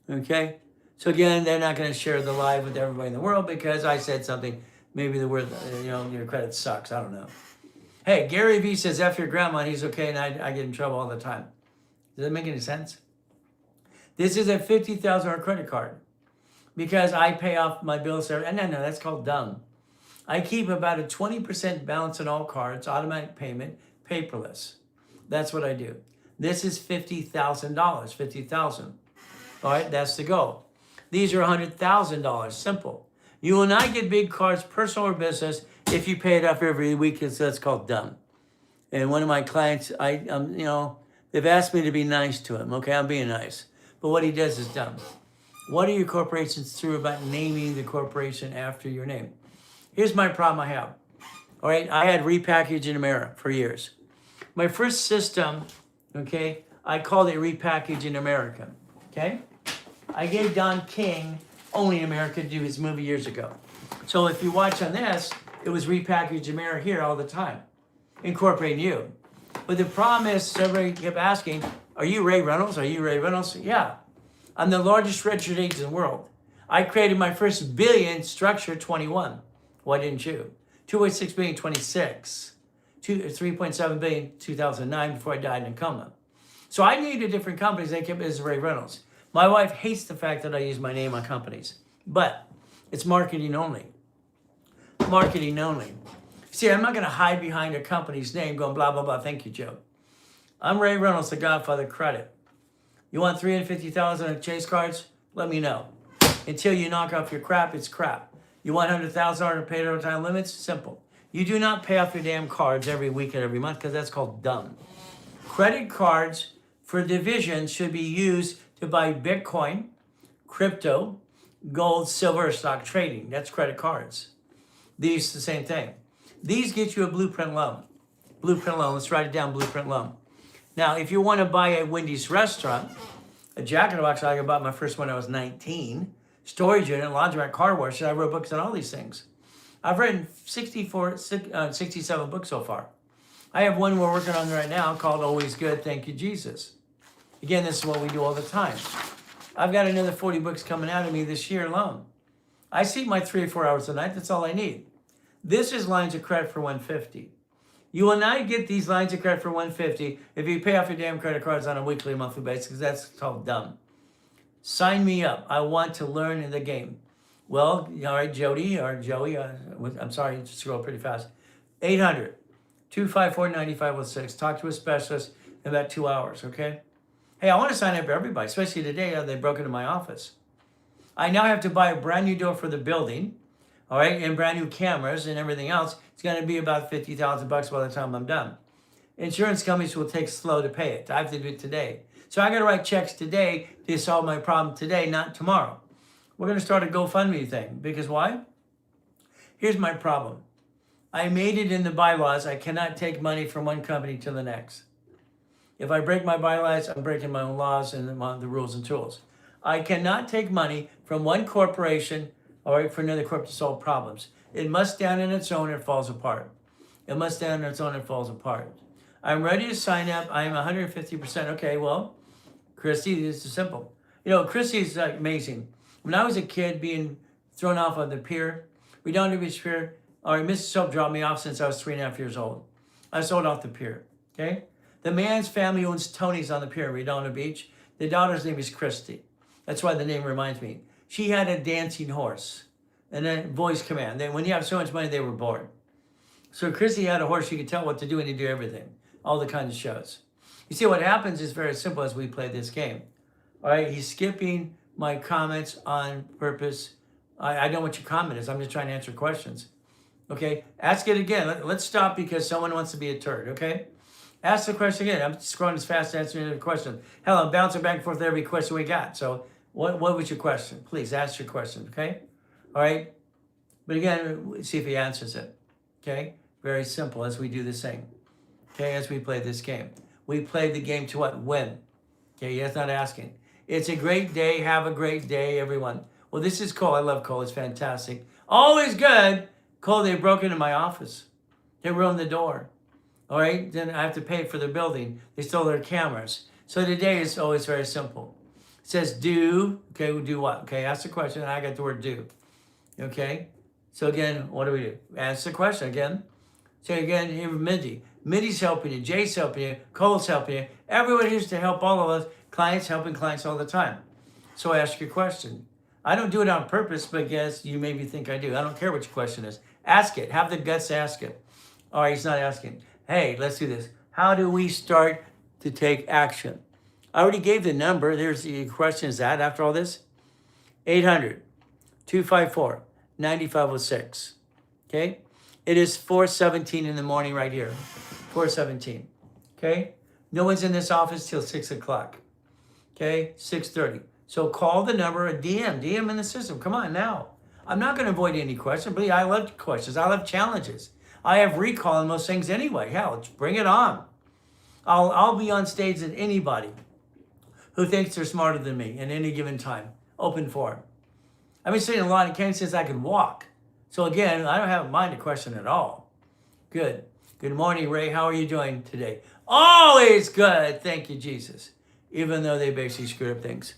Okay? So again, they're not going to share the live with everybody in the world because I said something. Maybe the word, your credit sucks. I don't know. Hey, Gary Vee says F your grandma and he's okay and I get in trouble all the time. Does that make any sense? This is a $50,000 credit card because I pay off my bills. No, that's called dumb. I keep about a 20% balance on all cards, automatic payment, paperless. That's what I do. This is $50,000, $50,000. All right, that's the goal. These are $100,000, simple. You will not get big cards, personal or business, if you pay it off every week. That's called dumb. And one of my clients, they've asked me to be nice to him. Okay, I'm being nice. But what he does is dumb. What are your corporations through about naming the corporation after your name? Here's my problem I have. All right, I had Repackage in America for years. My first system, okay, I called it Repackage in America, okay? I gave Don King Only in America to do his movie years ago. So if you watch on this, it was Repackage America here all the time, incorporating you. But the problem is, everybody kept asking, are you Ray Reynolds? Are you Ray Reynolds? Yeah. I'm the largest registered agent in the world. I created my first billion structure 21. Why didn't you? 2.6 billion, 26. 3.7 billion, 2009, before I died in a coma. So I needed different companies. They kept it as Ray Reynolds. My wife hates the fact that I use my name on companies, but it's marketing only. Marketing only. See, I'm not going to hide behind a company's name going blah, blah, blah. Thank you, Joe. I'm Ray Reynolds, the Godfather of Credit. You want 350,000 on Chase cards? Let me know. Until you knock off your crap, it's crap. You want $100,000 to pay overtime limits? Simple. You do not pay off your damn cards every week and every month because that's called dumb. Credit cards for divisions should be used to buy Bitcoin, crypto, gold, silver, stock trading. That's credit cards. These the same thing. These get you a blueprint loan. Blueprint loan. Let's write it down. Blueprint loan. Now, if you want to buy a Wendy's restaurant, a Jack in the Box, I bought my first one when I was 19. Storage unit, laundromat, car wash. I wrote books on all these things. I've written 67 books so far. I have one we're working on right now called Always Good, Thank You, Jesus. Again, this is what we do all the time. I've got another 40 books coming out of me this year alone. I sleep my 3 or 4 hours a night. That's all I need. This is lines of credit for $150. You will not get these lines of credit for $150 if you pay off your damn credit cards on a weekly or monthly basis, because that's called dumb. Sign me up. I want to learn in the game. Well, all right, Jody or Joey, I'm sorry, scroll pretty fast. 800-254-9506. Talk to a specialist in about 2 hours, okay? Hey, I want to sign up for everybody, especially today. They broke into my office. I now have to buy a brand new door for the building, all right, and brand new cameras and everything else. It's going to be about $50,000 by the time I'm done. Insurance companies will take slow to pay it. I have to do it today. So I got to write checks today to solve my problem today, not tomorrow. We're going to start a GoFundMe thing. Because why? Here's my problem. I made it in the bylaws. I cannot take money from one company to the next. If I break my bylaws, I'm breaking my own laws and the rules and tools. I cannot take money from one corporation, all right, for another corp to solve problems. It must stand on its own or it falls apart. It must stand on its own or it falls apart. I'm ready to sign up. I'm 150%. Okay, well, Christy, this is simple. You know, Christy is amazing. When I was a kid being thrown off on the pier, Redondo Beach Pier, or Mrs. Soap dropped me off since I was 3.5 years old. I sold off the pier, okay? The man's family owns Tony's on the pier in Redondo Beach. The daughter's name is Christy. That's why the name reminds me. She had a dancing horse and a voice command. Then when you have so much money, they were bored. So Christy had a horse. She could tell what to do and he'd do everything. All the kinds of shows. You see, what happens is very simple as we play this game. All right, he's skipping my comments on purpose. I know what your comment is. I'm just trying to answer questions. Okay, ask it again. Let's stop because someone wants to be a turd, okay? Ask the question again. I'm scrolling as fast as answering the question. Hell, I'm bouncing back and forth every question we got. So what was your question? Please ask your question, okay? All right? But again, see if he answers it, okay? Very simple as we do this thing, okay, as we play this game. We play the game to what? Win. Okay, that's not asking. It's a great day. Have a great day, everyone. Well, this is Cole. I love Cole. It's fantastic. Always good. Cole, they broke into my office. They ruined the door. All right? Then I have to pay for the building. They stole their cameras. So today is always very simple. It says do. Okay, we do what? Okay, ask the question. I got the word do. Okay? So again, what do? Ask the question again. Say again, here, Mindy. Mindy's helping you. Jay's helping you. Cole's helping you. Everyone here's to help all of us. Clients helping clients all the time. So ask your question. I don't do it on purpose, but yes, you maybe think I do. I don't care what your question is. Ask it. Have the guts to ask it. All right, he's not asking. Hey, let's do this. How do we start to take action? I already gave the number. There's the question is that after all this? 800-254-9506. Okay? It is 4:17 in the morning right here. 4:17. Okay? No one's in this office till 6 o'clock. Okay? 6:30. So call the number, a DM in the system. Come on now. I'm not going to avoid any question. Believe I love questions. I love challenges. I have recall in most things anyway. Hell, bring it on. I'll be on stage with anybody who thinks they're smarter than me at any given time. Open forum. I've been saying a lot of candidates since I could walk. So again, I don't have a mind to question at all. Good. Good morning, Ray. How are you doing today? Always good. Thank you, Jesus. Even though they basically screwed up things.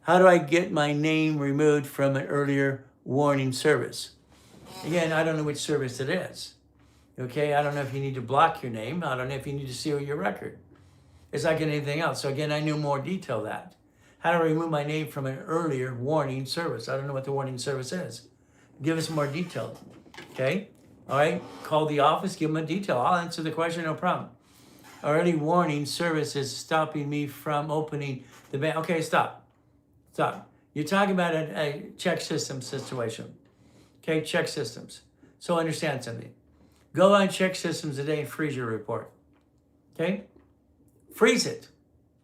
How do I get my name removed from an earlier warning service? Again, I don't know which service it is. Okay, I don't know if you need to block your name. I don't know if you need to seal your record. It's like anything else. So again, I knew more detail that. How to remove my name from an earlier warning service. I don't know what the warning service is. Give us more detail. Okay, all right, call the office, give them a detail. I'll answer the question, no problem. Early warning service is stopping me from opening the bank. Okay, stop. You're talking about a check system situation. Okay, check systems. So understand something. Go on check systems today and freeze your report. Okay? Freeze it.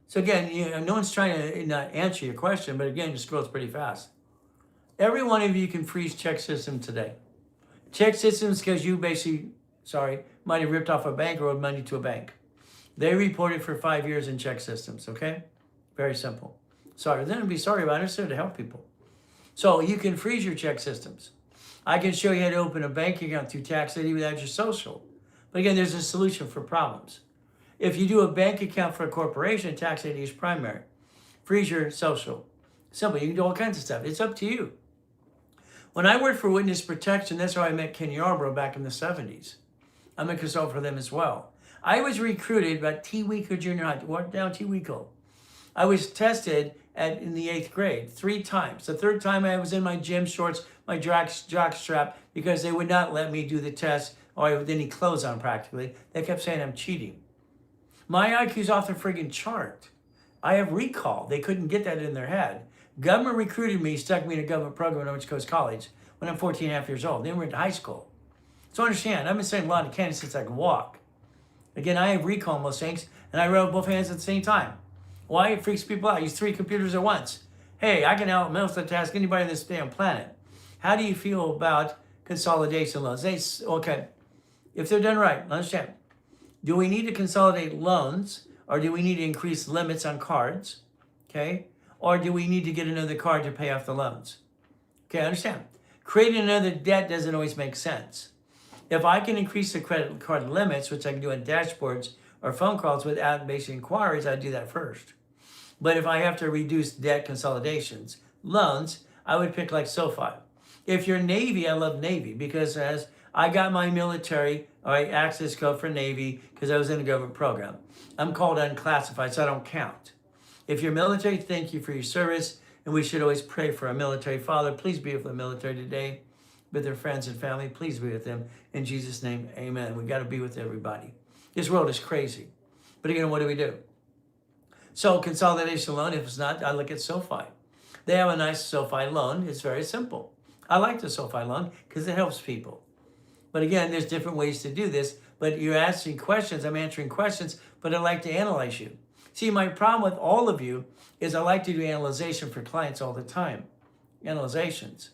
So again, no one's trying to not answer your question, but again, it scrolls pretty fast. Every one of you can freeze check system today. Check systems because you basically, might have ripped off a bank or owed money to a bank. They reported for 5 years in check systems, okay? Very simple. Sorry, then be sorry about it. It's there to help people. So you can freeze your check systems. I can show you how to open a bank account through tax ID without your social. But again, there's a solution for problems. If you do a bank account for a corporation, tax ID is primary. Freeze your social. Simple. You can do all kinds of stuff. It's up to you. When I worked for Witness Protection, that's how I met Ken Yarbrough back in the 70s. I'm a consultant for them as well. I was recruited by T-Weeko Junior High, down T-Weeko. I was tested in the 8th grade 3 times. The 3rd time I was in my gym shorts, my jock strap, because they would not let me do the test or with any clothes on practically. They kept saying I'm cheating. My IQ's off the friggin' chart. I have recall. They couldn't get that in their head. Government recruited me, stuck me in a government program at Orange Coast College when I'm 14 and a half years old. Then we went to high school. So understand, I've been saying a lot of candidates since I can walk. Again, I have recall most things, and I wrote both hands at the same time. Why? It freaks people out. I use 3 computers at once. Hey, I can multitask anybody on this damn planet. How do you feel about consolidation loans? Okay, if they're done right, understand. Do we need to consolidate loans, or do we need to increase limits on cards? Okay, or do we need to get another card to pay off the loans? Okay, understand. Creating another debt doesn't always make sense. If I can increase the credit card limits, which I can do on dashboards or phone calls without basic inquiries, I do that first. But if I have to reduce debt consolidations, loans, I would pick like SoFi. If you're Navy, I love Navy because as I got my military, access code for Navy because I was in a government program. I'm called unclassified, so I don't count. If you're military, thank you for your service, and we should always pray for our military. Father, please be with the military today, with their friends and family. Please be with them. In Jesus' name, amen. We got to be with everybody. This world is crazy. But again, what do we do? So consolidation loan, if it's not, I look at SoFi. They have a nice SoFi loan. It's very simple. I like the SoFi loan because it helps people. But again, there's different ways to do this. But you're asking questions. I'm answering questions, but I like to analyze you. See, my problem with all of you is I like to do analyzation for clients all the time. Analyzations.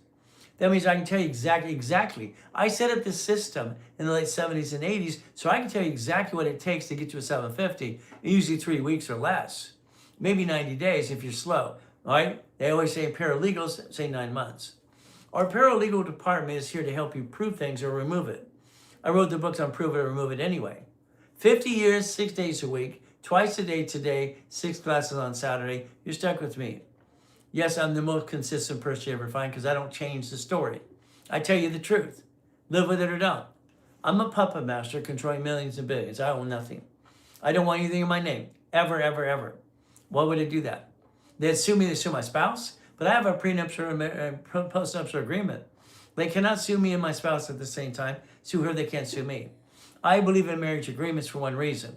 That means I can tell you exactly. I set up this system in the late 70s and 80s, so I can tell you exactly what it takes to get you a 750, usually 3 weeks or less. Maybe 90 days if you're slow, all right? They always say paralegals say 9 months. Our paralegal department is here to help you prove things or remove it. I wrote the books on Prove It or Remove It Anyway. 50 years, 6 days a week, twice a day today, 6 classes on Saturday. You're stuck with me. Yes, I'm the most consistent person you ever find because I don't change the story. I tell you the truth. Live with it or don't. I'm a puppet master controlling millions and billions. I own nothing. I don't want anything in my name. Ever, ever, ever. Why would I do that? They'd sue me, they sue my spouse, but I have a prenuptial and postnuptial agreement. They cannot sue me and my spouse at the same time. Sue her, they can't sue me. I believe in marriage agreements for one reason.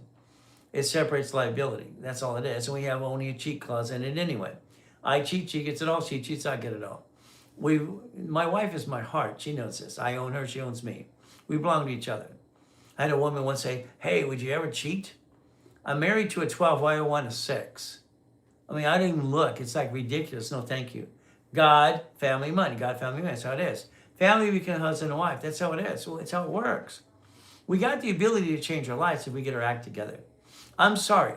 It separates liability. That's all it is. And we have only a cheat clause in it anyway. I cheat, she gets it all. She cheats, I get it all. My wife is my heart. She knows this. I own her, she owns me. We belong to each other. I had a woman once say, hey, would you ever cheat? I'm married to a 12, why do I want a 6? I mean, I didn't even look. It's like ridiculous. No, thank you. God, family, money. God, family, money. That's how it is. Family become husband and wife. That's how it is. Well, it's how it works. We got the ability to change our lives if we get our act together. I'm sorry.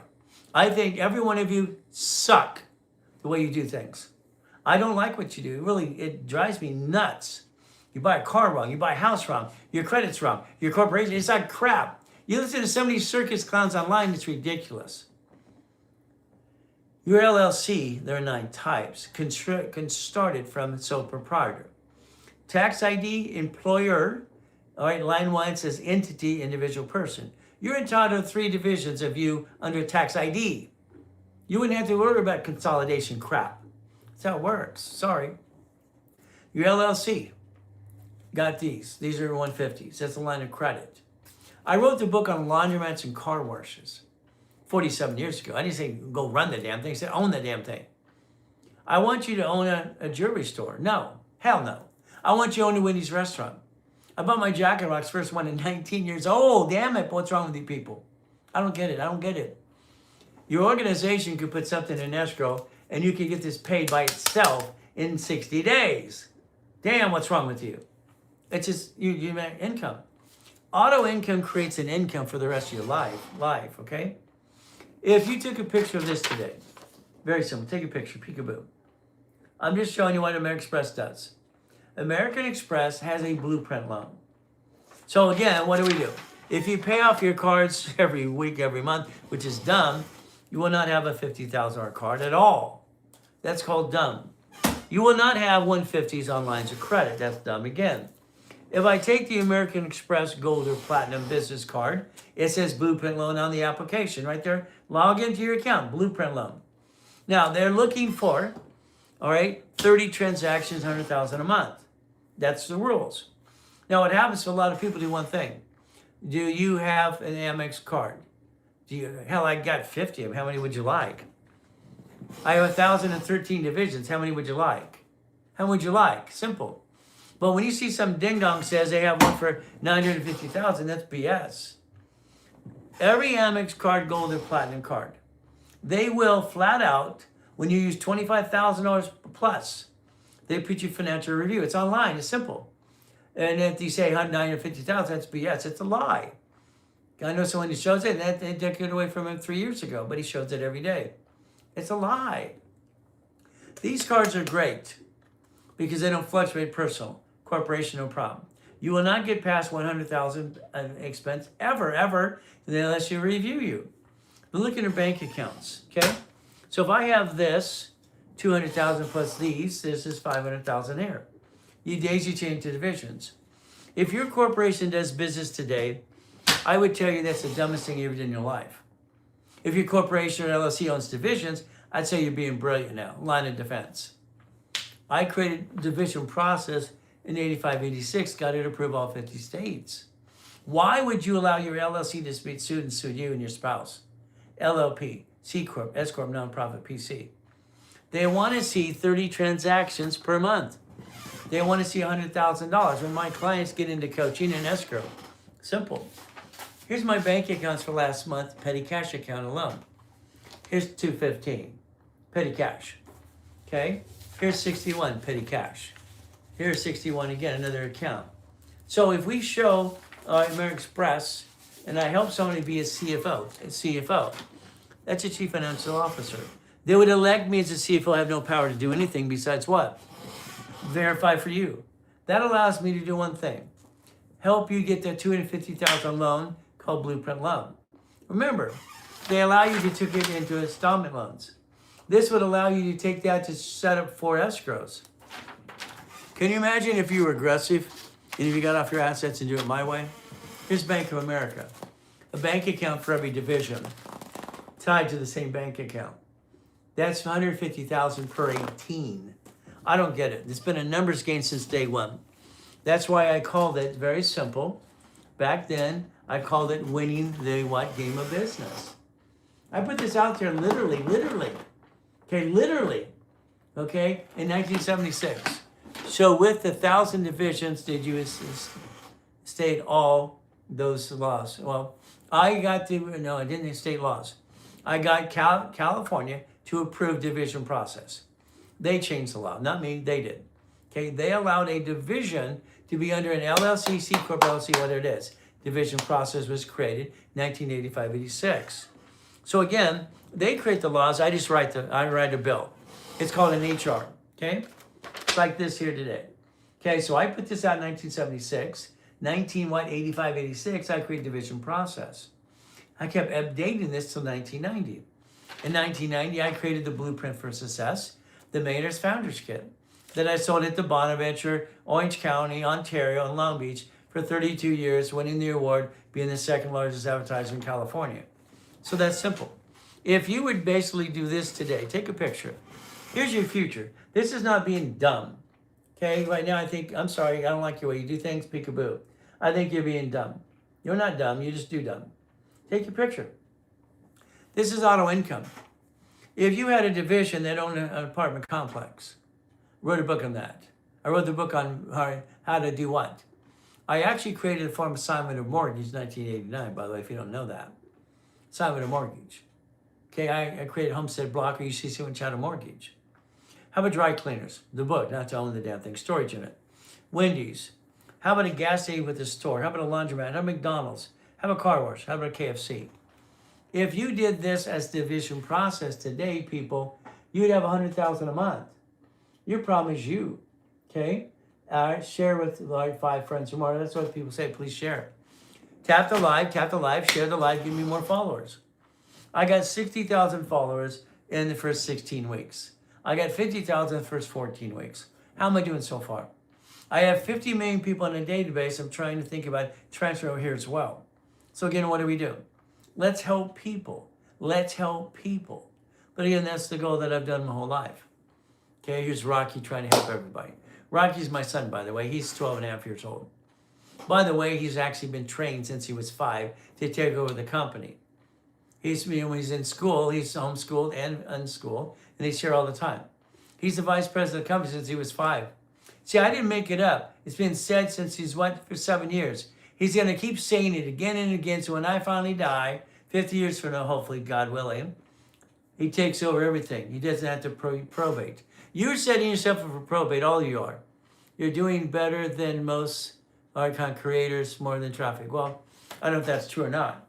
I think every one of you suck the way you do things. I don't like what you do. Really, it drives me nuts. You buy a car wrong. You buy a house wrong. Your credit's wrong. Your corporation, it's like crap. You listen to some of these circus clowns online, it's ridiculous. Your LLC, there are 9 types, started from sole proprietor. Tax ID, employer. All right, line 1 says entity, individual person. You're entitled to 3 divisions of you under tax ID. You wouldn't have to worry about consolidation crap. That's how it works. Sorry. Your LLC got these. These are 150s. That's a line of credit. I wrote the book on laundromats and car washes 47 years ago. I didn't say go run the damn thing. I said own the damn thing. I want you to own a jewelry store. No. Hell no. I want you to own a Wendy's restaurant. I bought my Jack in the Box first one at 19 years old. Damn it. What's wrong with you people? I don't get it. I don't get it. Your organization could put something in escrow and you could get this paid by itself in 60 days. Damn, what's wrong with you? It's just you make income. Auto income creates an income for the rest of your life, okay? If you took a picture of this today, very simple, take a picture, peekaboo. I'm just showing you what American Express does. American Express has a blueprint loan. So again, what do? If you pay off your cards every week, every month, which is dumb, you will not have a $50,000 card at all. That's called dumb. You will not have 150s on lines of credit. That's dumb again. If I take the American Express Gold or Platinum business card, it says Blueprint Loan on the application right there. Log into your account, Blueprint Loan. Now, they're looking for, all right, 30 transactions, 100,000 a month. That's the rules. Now, what happens to a lot of people do one thing. Do you have an Amex card? Hell, I got 50 of them. How many would you like? I have 1,013 divisions. How many would you like? How would you like? Simple. But when you see some ding-dong says they have one for 950,000, that's BS. Every Amex card, Gold or Platinum card, they will flat out, when you use $25,000 plus, they put you financial review. It's online. It's simple. And if you say 950,000, that's BS. It's a lie. I know someone who shows it, and they took it away from him 3 years ago, but he shows it every day. It's a lie. These cards are great because they don't fluctuate personal. Corporation, no problem. You will not get past 100,000 expense ever, unless you review you. But look at your bank accounts, okay? So if I have this, 200,000 plus these, this is 500,000 here. You daisy chain to divisions. If your corporation does business today, I would tell you that's the dumbest thing you ever did in your life. If your corporation or LLC owns divisions, I'd say you're being brilliant now. Line of defense. I created division process in 85, 86, got it approved all 50 states. Why would you allow your LLC to be sued and sue you and your spouse? LLP, C Corp, S Corp, nonprofit, PC. They want to see 30 transactions per month. They want to see $100,000. When my clients get into coaching and escrow, simple. Here's my bank accounts for last month, petty cash account alone. Here's 215, petty cash. Okay? Here's 61, petty cash. Here's 61 again, another account. So if we show American Express, and I help somebody be a CFO, that's a chief financial officer. They would elect me as a CFO. I have no power to do anything besides what? Verify for you. That allows me to do one thing. Help you get that $250,000 loan called Blueprint Loan. Remember, they allow you to take it into installment loans. This would allow you to take that to set up 4 escrows. Can you imagine if you were aggressive and if you got off your assets and do it my way? Here's Bank of America. A bank account for every division tied to the same bank account. That's $150,000 per 18. I don't get it. It's been a numbers game since day one. That's why I called it very simple. Back then, I called it winning the what game of business. I put this out there literally, okay, literally, okay, in 1976. So with the 1,000 divisions, did you state all those laws? Well, I didn't state laws. I got California to approve division process. They changed the law, not me, they did. Okay, they allowed a division to be under an LLC, C Corp, LLC, whatever it is. Division process was created 1985-86. So again, they create the laws, I write a bill. It's called an HR, okay? It's like this here today. Okay, so I put this out in 1976. 85, 86, I created division process. I kept updating this till 1990. In 1990, I created the Blueprint for Success, the Mayor's Founders Kit, that I sold at the Bonaventure, Orange County, Ontario, and Long Beach for 32 years, winning the award, being the second largest advertiser in California. So that's simple. If you would basically do this today, take a picture. Here's your future. This is not being dumb. Okay, right now I'm sorry, I don't like your way you do things, peekaboo. I think you're being dumb. You're not dumb, you just do dumb. Take your picture. This is auto income. If you had a division that owned an apartment complex, wrote a book on that. I wrote the book on how to do what. I actually created a form of assignment of mortgage in 1989, by the way, if you don't know that. Assignment of mortgage. Okay, I created Homestead Blocker, UCC, and Chattel Mortgage. How about dry cleaners? The book, not to own the damn thing, storage unit. Wendy's. How about a gas station with a store? How about a laundromat? How about McDonald's? How about a car wash? How about a KFC? If you did this as division process today, people, you'd have $100,000 a month. Your problem is you, okay? Share with like 5 friends or more. That's what people say. Please share. Tap the live, share the live, give me more followers. I got 60,000 followers in the first 16 weeks. I got 50,000 in the first 14 weeks. How am I doing so far? I have 50 million people in a database. I'm trying to think about transfer over here as well. So again, what do we do? Let's help people. Let's help people. But again, that's the goal that I've done my whole life. Okay, here's Rocky trying to help everybody. Rocky's my son, by the way. He's 12 and a half years old. By the way, he's actually been trained since he was 5 to take over the company. When he's in school, he's homeschooled and unschooled, and they share all the time. He's the vice president of the company since he was 5. See, I didn't make it up. It's been said since he's for 7 years. He's going to keep saying it again and again. So when I finally die, 50 years from now, hopefully, God willing, he takes over everything. He doesn't have to probate. You're setting yourself up for probate, all you are. You're doing better than most icon creators, more than traffic. Well, I don't know if that's true or not.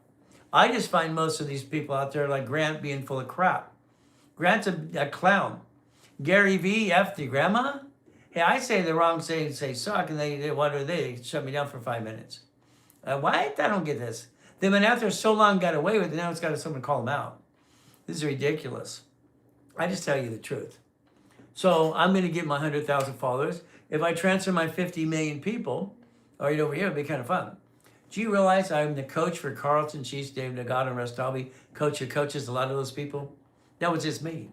I just find most of these people out there like Grant being full of crap. Grant's a clown. Gary V, F the grandma. Hey, I say the wrong thing, say suck, and they shut me down for 5 minutes. What? I don't get this. They've been out there so long, got away with it, now it's got someone to call them out. This is ridiculous. I just tell you the truth. So I'm going to get my 100,000 followers. If I transfer my 50 million people, right over here, it'd be kind of fun. Do you realize I'm the coach for Carlton, Chiefs, Dave Nagata, and Restalby? Coach of coaches, a lot of those people. That was just me.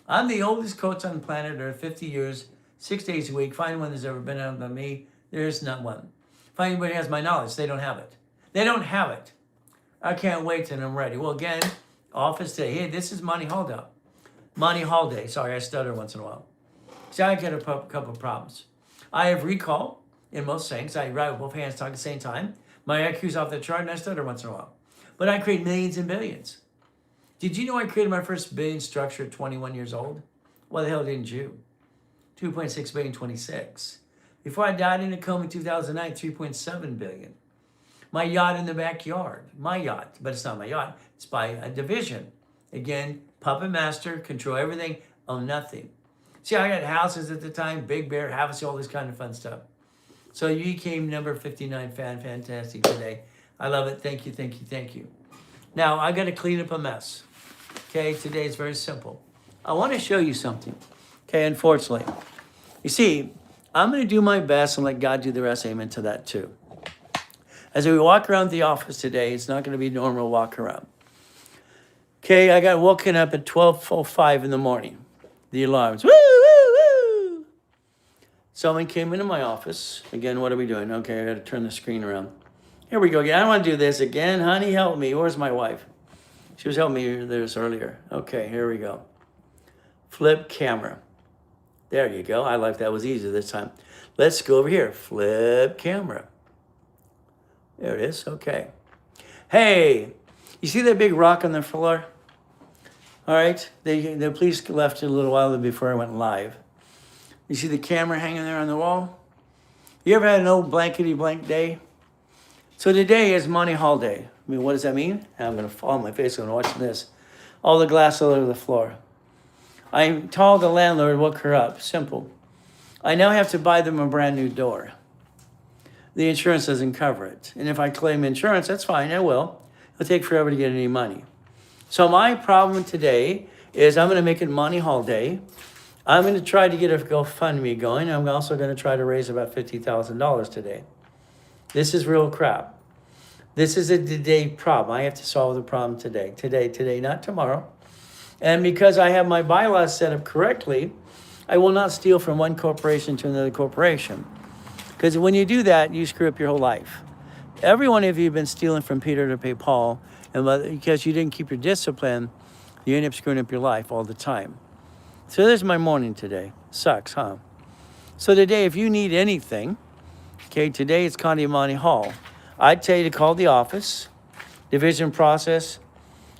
I'm the oldest coach on the planet, or 50 years, 6 days a week. Find one that's ever been out by me. There's not one. Find anybody who has my knowledge. They don't have it. They don't have it. I can't wait till I'm ready. Well, again, office day. Hey, this is Monty Hall Day. Monty Hall Day. Sorry, I stutter once in a while. See, I get a couple of problems. I have recall in most things. I write with both hands, talk at the same time. My IQ's off the chart, and I stutter once in a while. But I create millions and billions. Did you know I created my first billion structure at 21 years old? Why the hell didn't you? 2.6 billion, 26. Before I died in a coma in 2009, 3.7 billion. My yacht in the backyard. My yacht, but it's not my yacht. It's by a division. Again, puppet master, control everything, own nothing. See, I got houses at the time, Big Bear, Havasu, all this kind of fun stuff. So you became number 59 fan, fantastic today. I love it. Thank you, thank you, thank you. Now, I got to clean up a mess. Okay, today is very simple. I want to show you something. Okay, unfortunately. You see, I'm going to do my best and let God do the rest. Amen to that too. As we walk around the office today, it's not going to be normal walk around. Okay, I got woken up at 12:05 in the morning. The alarms. Woo, woo, woo. Someone came into my office. Again, what are we doing? Okay, I got to turn the screen around. Here we go again. I don't want to do this again. Honey, help me. Where's my wife? She was helping me this earlier. Okay, here we go. Flip camera. There you go. I like that was easy this time. Let's go over here. Flip camera. There it is. Okay. Hey, you see that big rock on the floor? All right. The police left it a little while before I went live. You see the camera hanging there on the wall? You ever had an old blankety blank day? So today is Monty Hall Day. I mean, what does that mean? I'm going to fall on my face when I'm watching this. All the glass all over the floor. I told the landlord to look her up. Simple. I now have to buy them a brand new door. The insurance doesn't cover it. And if I claim insurance, that's fine, I will. It'll take forever to get any money. So my problem today is I'm going to make it Monty Hall Day. I'm going to try to get a GoFundMe going. I'm also going to try to raise about $50,000 today. This is real crap. This is a today problem. I have to solve the problem today. Today, not tomorrow. And because I have my bylaws set up correctly, I will not steal from one corporation to another corporation. Because when you do that, you screw up your whole life. Every one of you have been stealing from Peter to pay Paul, and because you didn't keep your discipline, you end up screwing up your life all the time. So there's my morning today. Sucks, huh? So today, if you need anything, okay, today it's Conde Monty Hall. I'd tell you to call the office, division process.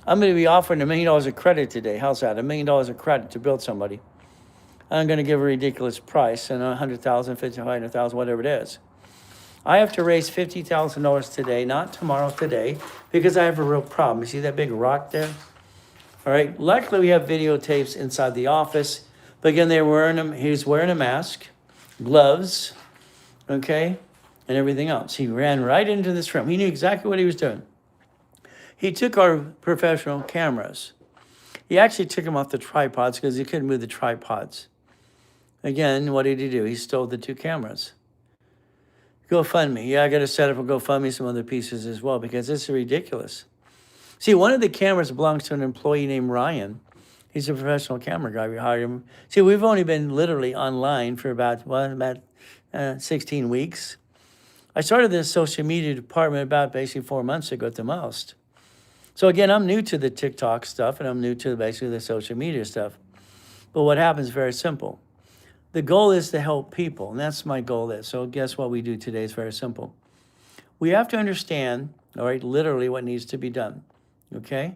I'm going to be offering $1 million of credit today. How's that? $1 million of credit to build somebody. I'm going to give a ridiculous price, and $100,000, $500,000, whatever it is. I have to raise $50,000 today, not tomorrow, today, because I have a real problem. You see that big rock there? All right. Luckily, we have videotapes inside the office. But again, he's wearing a mask, gloves, okay, and everything else. He ran right into this room. He knew exactly what he was doing. He took our professional cameras. He actually took them off the tripods because he couldn't move the tripods. Again, what did he do? He stole the 2 cameras. GoFundMe. Yeah, I got to set up a GoFundMe, some other pieces as well, because this is ridiculous. See, one of the cameras belongs to an employee named Ryan. He's a professional camera guy. We hired him. See, we've only been literally online for about 16 weeks. I started this social media department about basically 4 months ago at the most. So again, I'm new to the TikTok stuff, and I'm new to basically the social media stuff. But what happens is very simple. The goal is to help people, and that's my goal is. So guess what we do today is very simple. We have to understand, all right, literally what needs to be done, okay?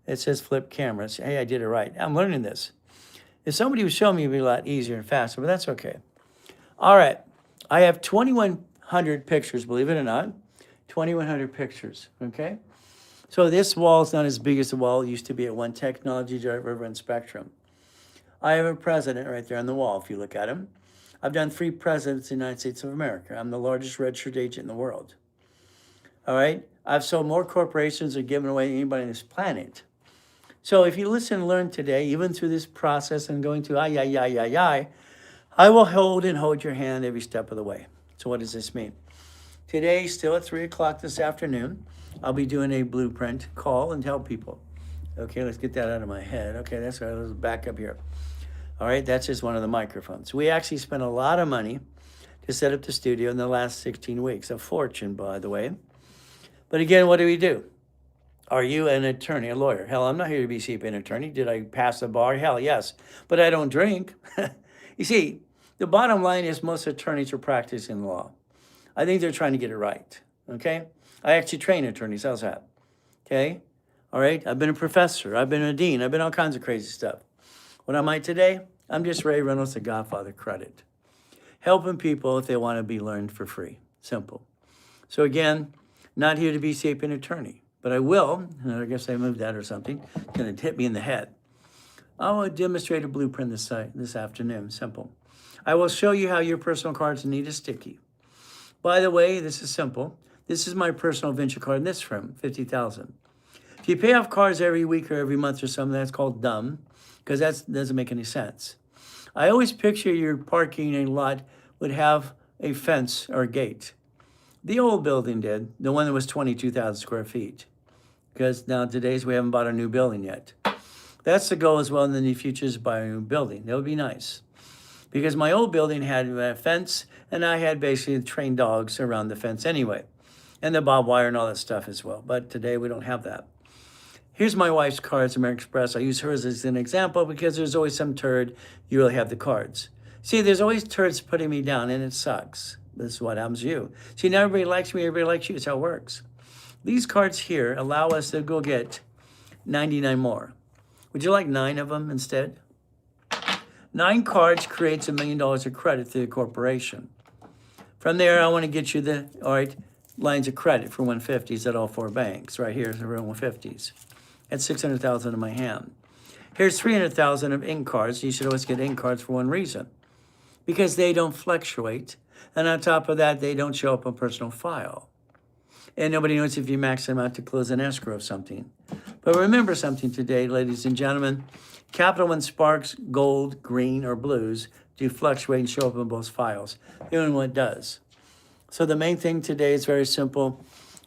It says flip cameras. Hey, I did it right. I'm learning this. If somebody was showing me, it would be a lot easier and faster, but that's okay. All right, I have 2,100 pictures, believe it or not. 2,100 pictures, okay? So this wall is not as big as the wall it used to be at One Technology Drive River and Spectrum. I have a president right there on the wall, if you look at him. I've done 3 presidents in the United States of America. I'm the largest registered agent in the world. All right? I've sold more corporations or given away than anybody on this planet. So if you listen and learn today, even through this process and going to I will hold your hand every step of the way. So what does this mean? Today, still at 3 o'clock this afternoon, I'll be doing a blueprint call and tell people. Okay, let's get that out of my head. Okay, that's right. Let's back up here. All right, that's just one of the microphones. We actually spent a lot of money to set up the studio in the last 16 weeks. A fortune, by the way. But again, what do? Are you an attorney, a lawyer? Hell, I'm not here to be CPA an attorney. Did I pass the bar? Hell, yes. But I don't drink. You see, the bottom line is most attorneys are practicing law. I think they're trying to get it right, okay? I actually train attorneys. How's that? Okay? All right? I've been a professor. I've been a dean. I've been all kinds of crazy stuff. What am I today? I'm just Ray Reynolds, the Godfather credit. Helping people if they want to be learned for free. Simple. So again, not here to be an attorney, but I will. I guess I moved that or something. It's going to hit me in the head. I will demonstrate a blueprint this afternoon. Simple. I will show you how your personal cards need a sticky. By the way, this is simple. This is my personal venture card in this firm, $50,000. If you pay off cards every week or every month or something, that's called dumb, because that doesn't make any sense. I always picture your parking in a lot would have a fence or a gate. The old building did, the one that was 22,000 square feet, because now today's we haven't bought a new building yet. That's the goal as well in the near future is buy a new building. That would be nice. Because my old building had a fence, and I had basically trained dogs around the fence anyway, and the barbed wire and all that stuff as well. But today we don't have that. Here's my wife's cards, American Express. I use hers as an example because there's always some turd. You really have the cards. See, there's always turds putting me down, and it sucks. This is what happens to you. See, now everybody likes me, everybody likes you. It's how it works. These cards here allow us to go get 99 more. Would you like 9 of them instead? 9 cards creates $1 million of credit to the corporation. From there, I want to get you the, all right, lines of credit for 150s at all 4 banks. Right here is the real 150s. That's 600,000 in my hand. Here's 300,000 of ink cards. You should always get ink cards for one reason. Because they don't fluctuate. And on top of that, they don't show up on personal file. And nobody knows if you max them out to close an escrow of something. But remember something today, ladies and gentlemen. Capital One Sparks, gold, green, or blues do fluctuate and show up in both files. The only one does. So the main thing today is very simple.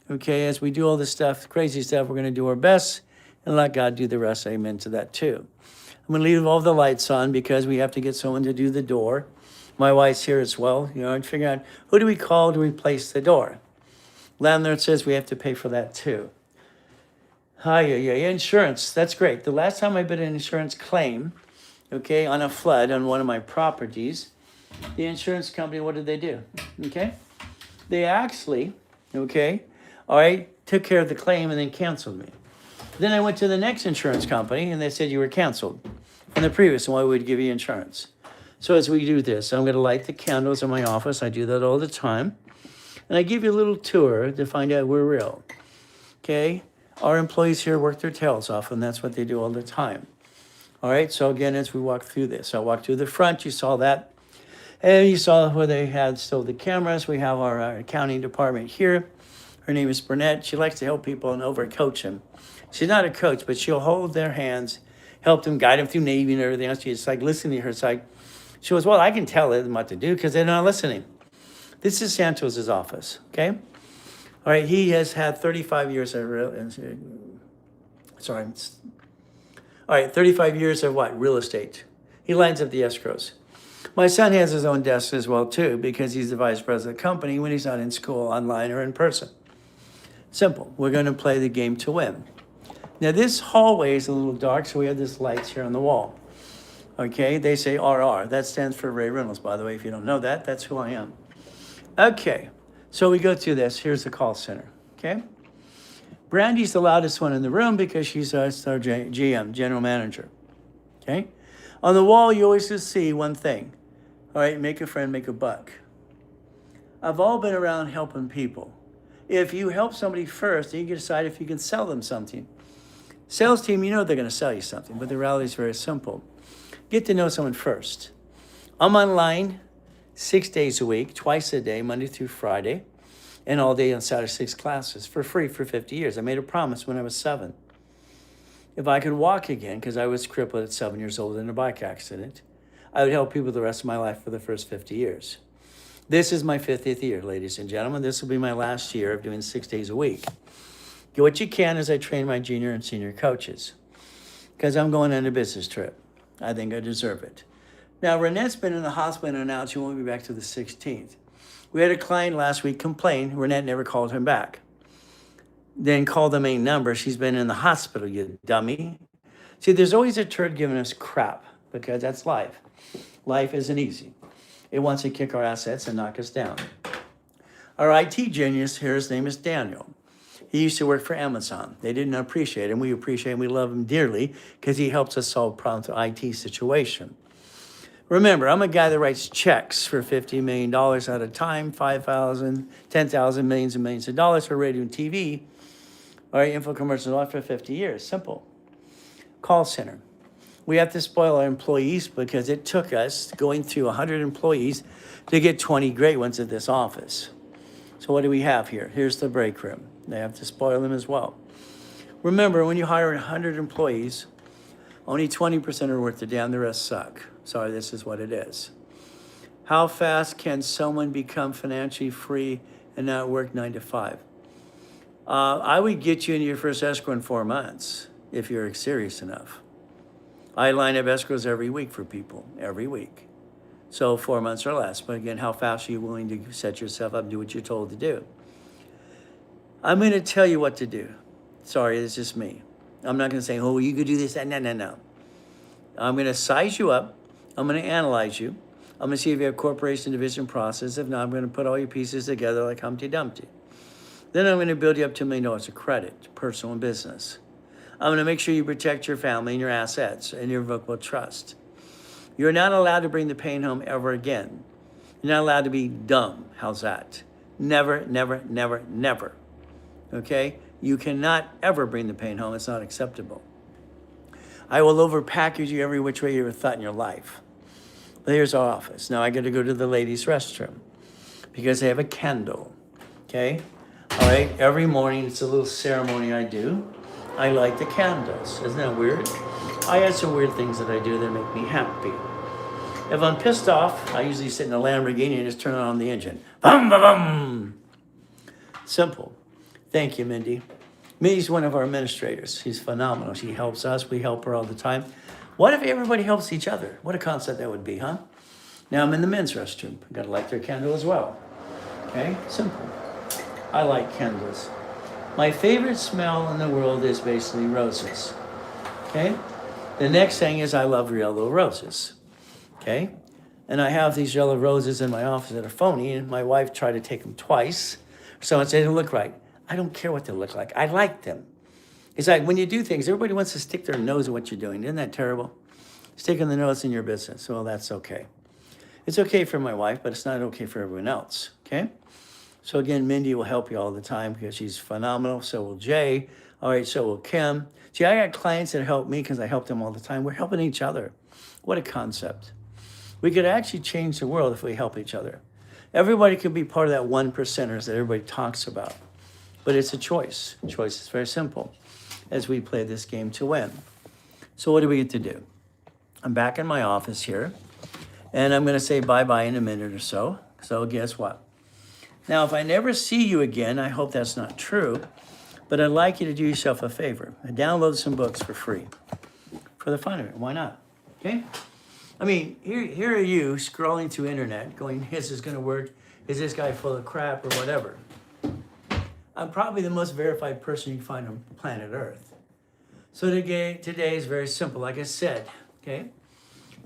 Okay, as we do all this stuff, crazy stuff, we're going to do our best and let God do the rest. Amen to that too. I'm going to leave all the lights on because we have to get someone to do the door. My wife's here as well. You know, and figure out who do we call to replace the door. Landlord says we have to pay for that too. Insurance. That's great. The last time I did an insurance claim, okay, on a flood on one of my properties, the insurance company, what did they do? Okay, they actually, okay, all right, took care of the claim and then canceled me. Then I went to the next insurance company and they said you were canceled from the previous one. Why would give you insurance? So as we do this, I'm going to light the candles in my office. I do that all the time. And I give you a little tour to find out we're real. Okay? Our employees here work their tails off, and that's what they do all the time. All right? So again, as we walk through this, I walk through the front. You saw that. And you saw where they had still the cameras. We have our accounting department here. Her name is Burnett. She likes to help people and overcoach them. She's not a coach, but she'll hold their hands, help them, guide them through Navy and everything else. She's like listening to her. It's like, she goes, well, I can tell them what to do because they're not listening. This is Santos's office, okay? All right, he has had 35 years of 35 years of what? Real estate. He lines up the escrows. My son has his own desk as well, too, because he's the vice president of the company when he's not in school, online, or in person. Simple. We're going to play the game to win. Now, this hallway is a little dark, so we have this lights here on the wall. Okay, they say RR. That stands for Ray Reynolds, by the way. If you don't know that, that's who I am. Okay, so we go through this. Here's the call center, okay? Brandy's the loudest one in the room because she's our GM, general manager, okay? On the wall, you always just see one thing. All right, make a friend, make a buck. I've all been around helping people. If you help somebody first, then you can decide if you can sell them something. Sales team, you know they're going to sell you something, but the reality is very simple. Get to know someone first. I'm online 6 days a week, twice a day, Monday through Friday, and all day on Saturday, 6 classes for free for 50 years. I made a promise when I was 7. If I could walk again, because I was crippled at 7 years old in a bike accident, I would help people the rest of my life for the first 50 years. This is my 50th year, ladies and gentlemen. This will be my last year of doing 6 days a week. Get what you can as I train my junior and senior coaches, because I'm going on a business trip. I think I deserve it. Now, Renette's been in the hospital and now she won't be back to the 16th. We had a client last week complain. Renette never called him back. Then called the main number. She's been in the hospital, you dummy. See, there's always a turd giving us crap because that's life. Life isn't easy. It wants to kick our assets and knock us down. Our IT genius here, his name is Daniel. He used to work for Amazon. They didn't appreciate him. We appreciate him. We love him dearly because he helps us solve problems with IT situation. Remember, I'm a guy that writes checks for $50 million at a time, 5,000, 10,000, millions and millions of dollars for radio and TV. All right, info commercials for 50 years. Simple. Call center. We have to spoil our employees because it took us going through 100 employees to get 20 great ones at this office. So what do we have here? Here's the break room. They have to spoil them as well. Remember, when you hire 100 employees, only 20% are worth the damn, the rest suck. Sorry, this is what it is. How fast can someone become financially free and not work 9 to 5? I would get you into your first escrow in 4 months if you're serious enough. I line up escrows every week for people, every week. So 4 months or less. But again, how fast are you willing to set yourself up and do what you're told to do? I'm going to tell you what to do. Sorry, it's just me. I'm not going to say, oh, you could do this, that. No, no, no. I'm going to size you up. I'm going to analyze you. I'm going to see if you have corporation division process. If not, I'm going to put all your pieces together like Humpty Dumpty. Then I'm going to build you up $2 million of credit, personal and business. I'm going to make sure you protect your family and your assets and your revocable trust. You're not allowed to bring the pain home ever again. You're not allowed to be dumb. How's that? Never, never, never, never. Okay? You cannot ever bring the pain home. It's not acceptable. I will overpackage you every which way you ever thought in your life. But here's our office. Now I got to go to the ladies' restroom because they have a candle. Okay? All right? Every morning, it's a little ceremony I do. I light the candles. Isn't that weird? I have some weird things that I do that make me happy. If I'm pissed off, I usually sit in a Lamborghini and just turn on the engine. Bum, bum, bum. Simple. Thank you, Mindy. Mindy's one of our administrators. She's phenomenal. She helps us. We help her all the time. What if everybody helps each other? What a concept that would be, huh? Now I'm in the men's restroom. I've got to light their candle as well. Okay? Simple. I like candles. My favorite smell in the world is basically roses. Okay? The next thing is I love yellow roses. Okay? And I have these yellow roses in my office that are phony, and my wife tried to take them twice. Someone said they don't look right. I don't care what they look like. I like them. It's like when you do things, everybody wants to stick their nose in what you're doing. Isn't that terrible? Sticking the nose in your business. Well, that's okay. It's okay for my wife, but it's not okay for everyone else. Okay? So again, Mindy will help you all the time because she's phenomenal. So will Jay. All right, so will Kim. See, I got clients that help me because I help them all the time. We're helping each other. What a concept. We could actually change the world if we help each other. Everybody could be part of that 1%ers that everybody talks about. But it's a choice. Choice is very simple as we play this game to win. So what do we get to do? I'm back in my office here, and I'm going to say bye-bye in a minute or so. So guess what? Now, if I never see you again, I hope that's not true, but I'd like you to do yourself a favor. Download some books for free for the fun of it. Why not? Okay? I mean, here are you scrolling through internet going, is this going to work? Is this guy full of crap or whatever? I'm probably the most verified person you can find on planet Earth. So today is very simple. Like I said, okay?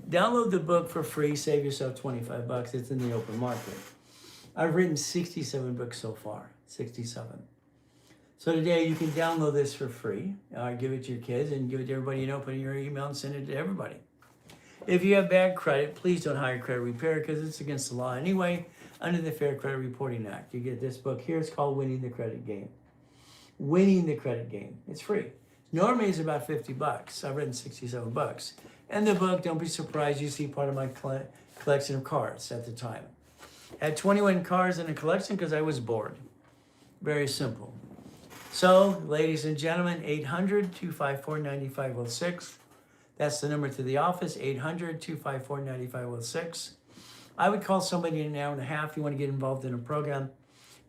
Download the book for free. Save yourself $25. It's in the open market. I've written 67 books so far. 67. So today you can download this for free. Give it to your kids and give it to everybody you know. Put it in your email and send it to everybody. If you have bad credit, please don't hire credit repair because it's against the law anyway. Under the Fair Credit Reporting Act, you get this book here. It's called Winning the Credit Game. Winning the Credit Game. It's free. Normally it's about $50. I've written 67 books. And the book, don't be surprised, you see part of my collection of cards at the time. I had 21 cards in the collection because I was bored. Very simple. So, ladies and gentlemen, 800-254-9506. That's the number to the office, 800-254-9506. I would call somebody in an hour and a half if you want to get involved in a program.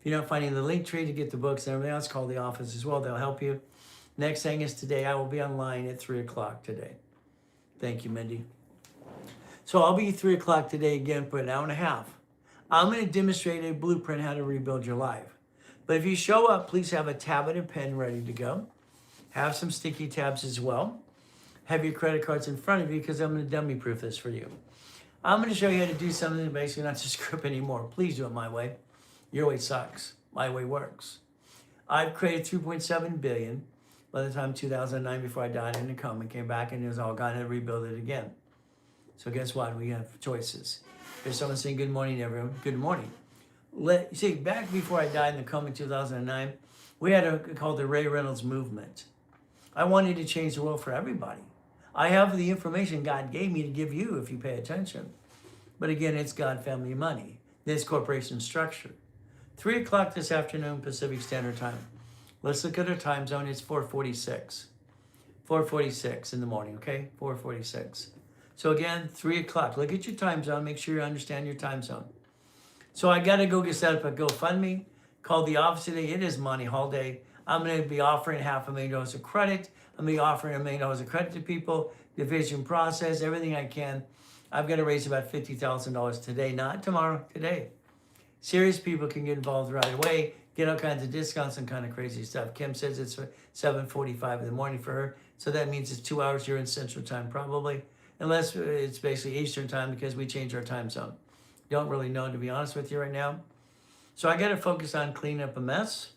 If you're not finding the link tree to get the books and everything else, call the office as well. They'll help you. Next thing is today, I will be online at 3 o'clock today. Thank you, Mindy. So I'll be 3 o'clock today again for an hour and a half. I'm going to demonstrate a blueprint how to rebuild your life. But if you show up, please have a tablet and pen ready to go. Have some sticky tabs as well. Have your credit cards in front of you because I'm going to dummy proof this for you. I'm going to show you how to do something that basically not to script anymore. Please do it my way. Your way sucks. My way works. I've created 3.7 billion by the time 2009 before I died in a coma and came back and it was all gone and rebuild it again. So guess what? We have choices. There's someone saying good morning, everyone. Good morning. You see, back before I died in the coma in 2009, we had called the Ray Reynolds movement. I wanted to change the world for everybody. I have the information God gave me to give you if you pay attention. But again, it's God, family, money. This corporation structure. 3 o'clock this afternoon, Pacific Standard Time. Let's look at our time zone. It's 4:46. 4:46 in the morning, okay? 4:46. So again, 3 o'clock. Look at your time zone. Make sure you understand your time zone. So I got to go get set up a GoFundMe. Call the office today. It is Money Hall Day. I'm going to be offering $500,000 of credit. I'm going to be offering $1 million of credit to people, division process, everything I can. I've got to raise about $50,000 today, not tomorrow, today. Serious people can get involved right away. Get all kinds of discounts and kind of crazy stuff. Kim says it's 7:45 in the morning for her. So that means it's 2 hours here in Central Time, probably. Unless it's basically Eastern Time because we change our time zone. Don't really know, to be honest with you right now. So I got to focus on cleaning up a mess.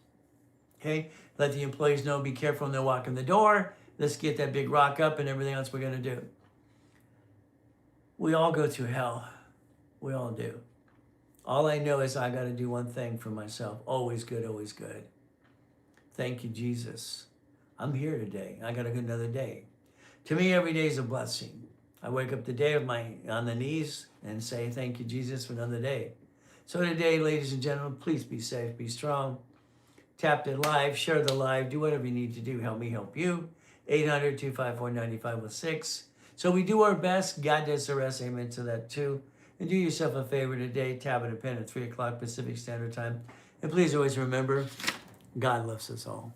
Okay? Let the employees know, be careful when they walk in the door. Let's get that big rock up and everything else we're going to do. We all go through hell. We all do. All I know is I got to do one thing for myself. Always good, always good. Thank you, Jesus. I'm here today. I got a good another day. To me, every day is a blessing. I wake up today with on the knees and say, thank you, Jesus, for another day. So today, ladies and gentlemen, please be safe, be strong. Tap the live, share the live, do whatever you need to do. Help me help you. 800-254-9506. So we do our best. God does the rest. Amen to that too. And do yourself a favor today. Tap it a pen at 3 o'clock Pacific Standard Time. And please always remember, God loves us all.